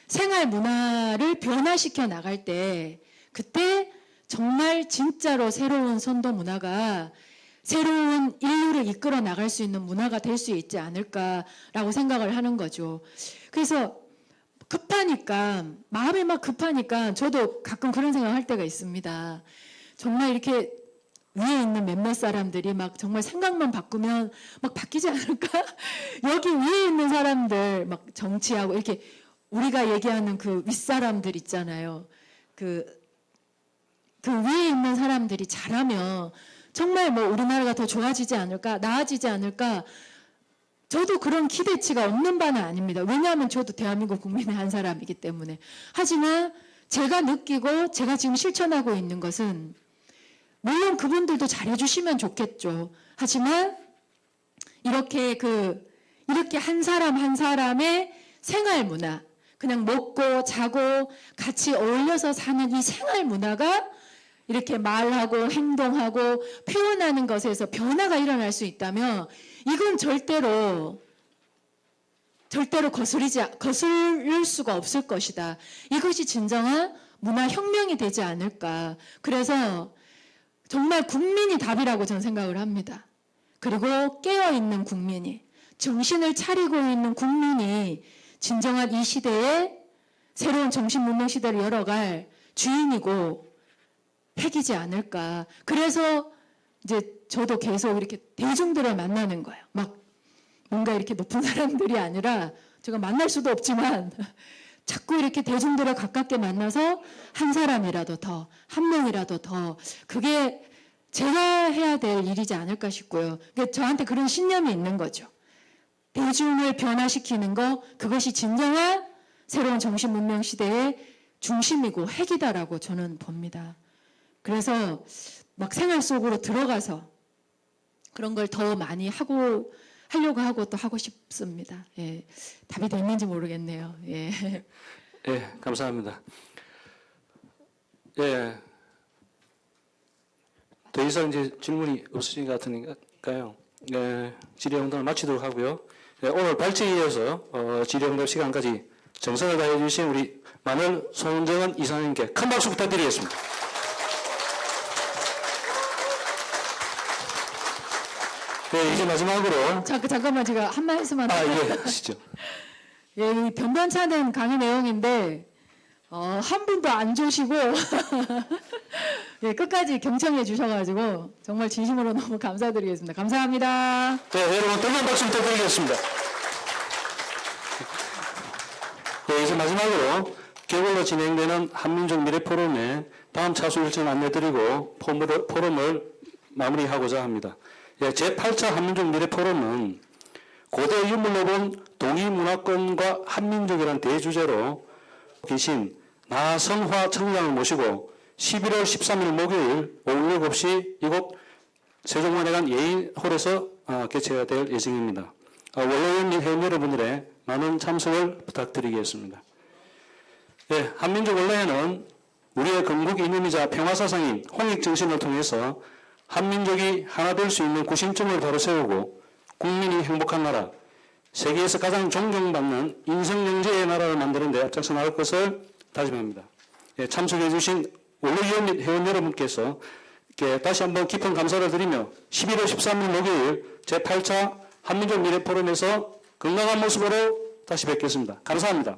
생활 문화를 변화시켜 나갈 때 그때 정말 진짜로 새로운 선도 문화가 새로운 인류를 이끌어 나갈 수 있는 문화가 될 수 있지 않을까라고 생각을 하는 거죠. 그래서 마음이 막 급하니까 저도 가끔 그런 생각할 때가 있습니다. 정말 이렇게 위에 있는 몇몇 사람들이 막 정말 생각만 바꾸면 막 바뀌지 않을까? 여기 위에 있는 사람들 막 정치하고 이렇게 우리가 얘기하는 그 윗사람들 있잖아요. 그 위에 있는 사람들이 잘하면 정말 뭐 우리나라가 더 좋아지지 않을까? 나아지지 않을까? 저도 그런 기대치가 없는 바는 아닙니다. 왜냐하면 저도 대한민국 국민의 한 사람이기 때문에. 하지만 제가 느끼고 제가 지금 실천하고 있는 것은 물론 그분들도 잘해주시면 좋겠죠. 하지만 이렇게 한 사람 한 사람의 생활 문화, 그냥 먹고 자고 같이 어울려서 사는 이 생활 문화가 이렇게 말하고 행동하고 표현하는 것에서 변화가 일어날 수 있다면 이건 절대로 거슬릴 수가 없을 것이다. 이것이 진정한 문화혁명이 되지 않을까. 그래서 정말 국민이 답이라고 저는 생각을 합니다. 그리고 깨어있는 국민이, 정신을 차리고 있는 국민이 진정한 이 시대에 새로운 정신문명 시대를 열어갈 주인이고 핵이지 않을까. 그래서 이제 저도 계속 이렇게 대중들을 만나는 거예요. 막 뭔가 이렇게 높은 사람들이 아니라 제가 만날 수도 없지만 자꾸 이렇게 대중들을 가깝게 만나서 한 사람이라도 더, 한 명이라도 더, 그게 제가 해야 될 일이지 않을까 싶고요. 그러니까 저한테 그런 신념이 있는 거죠. 대중을 변화시키는 거, 그것이 진정한 새로운 정신 문명 시대의 중심이고 핵이다라고 저는 봅니다. 그래서 막 생활 속으로 들어가서 그런 걸 더 많이 하려고 하고 또 하고 싶습니다. 예, 답이 됐는지 모르겠네요. 예. 예, 감사합니다. 예, 더 이상 이제 질문이 없으신 것 같으니까요. 예, 질의응답을 마치도록 하고요. 예, 오늘 발제에 이어서 질의응답 시간까지 정성을 다해 주신 우리 마늘 손정은 이사님께 큰 박수 부탁드리겠습니다. 네, 이제 마지막으로 잠깐만 제가 한 말씀만 예, 하시죠. 예, 이 변변찮은 강의 내용인데 한 분도 안 조시고 예, 끝까지 경청해 주셔가지고 정말 진심으로 너무 감사드리겠습니다. 감사합니다. 네, 여러분 뜨거운 박수 부탁드리겠습니다. 네, 이제 마지막으로 개월로 진행되는 한민족 미래 포럼의 다음 차수 일정 안내드리고 포럼을 마무리하고자 합니다. 예, 제8차 한민족 미래 포럼은 고대 유물로 본 동이문화권과 한민족이라는 대주제로 계신 나성화 청장을 모시고 11월 13일 목요일 오후 7시 이곳 세종문화관 예인홀에서 개최가 될 예정입니다. 원로원 및 회원 여러분들의 많은 참석을 부탁드리겠습니다. 예, 한민족 원래에는 우리의 건국 이념이자 평화사상인 홍익정신을 통해서 한민족이 하나 될 수 있는 구심점을 바로 세우고 국민이 행복한 나라, 세계에서 가장 존경받는 인성영재의 나라를 만드는 데 앞장서 나갈 것을 다짐합니다. 예, 참석해 주신 원로위원 및 회원 여러분께서 다시 한번 깊은 감사를 드리며 11월 13일 목요일 제8차 한민족 미래 포럼에서 건강한 모습으로 다시 뵙겠습니다. 감사합니다.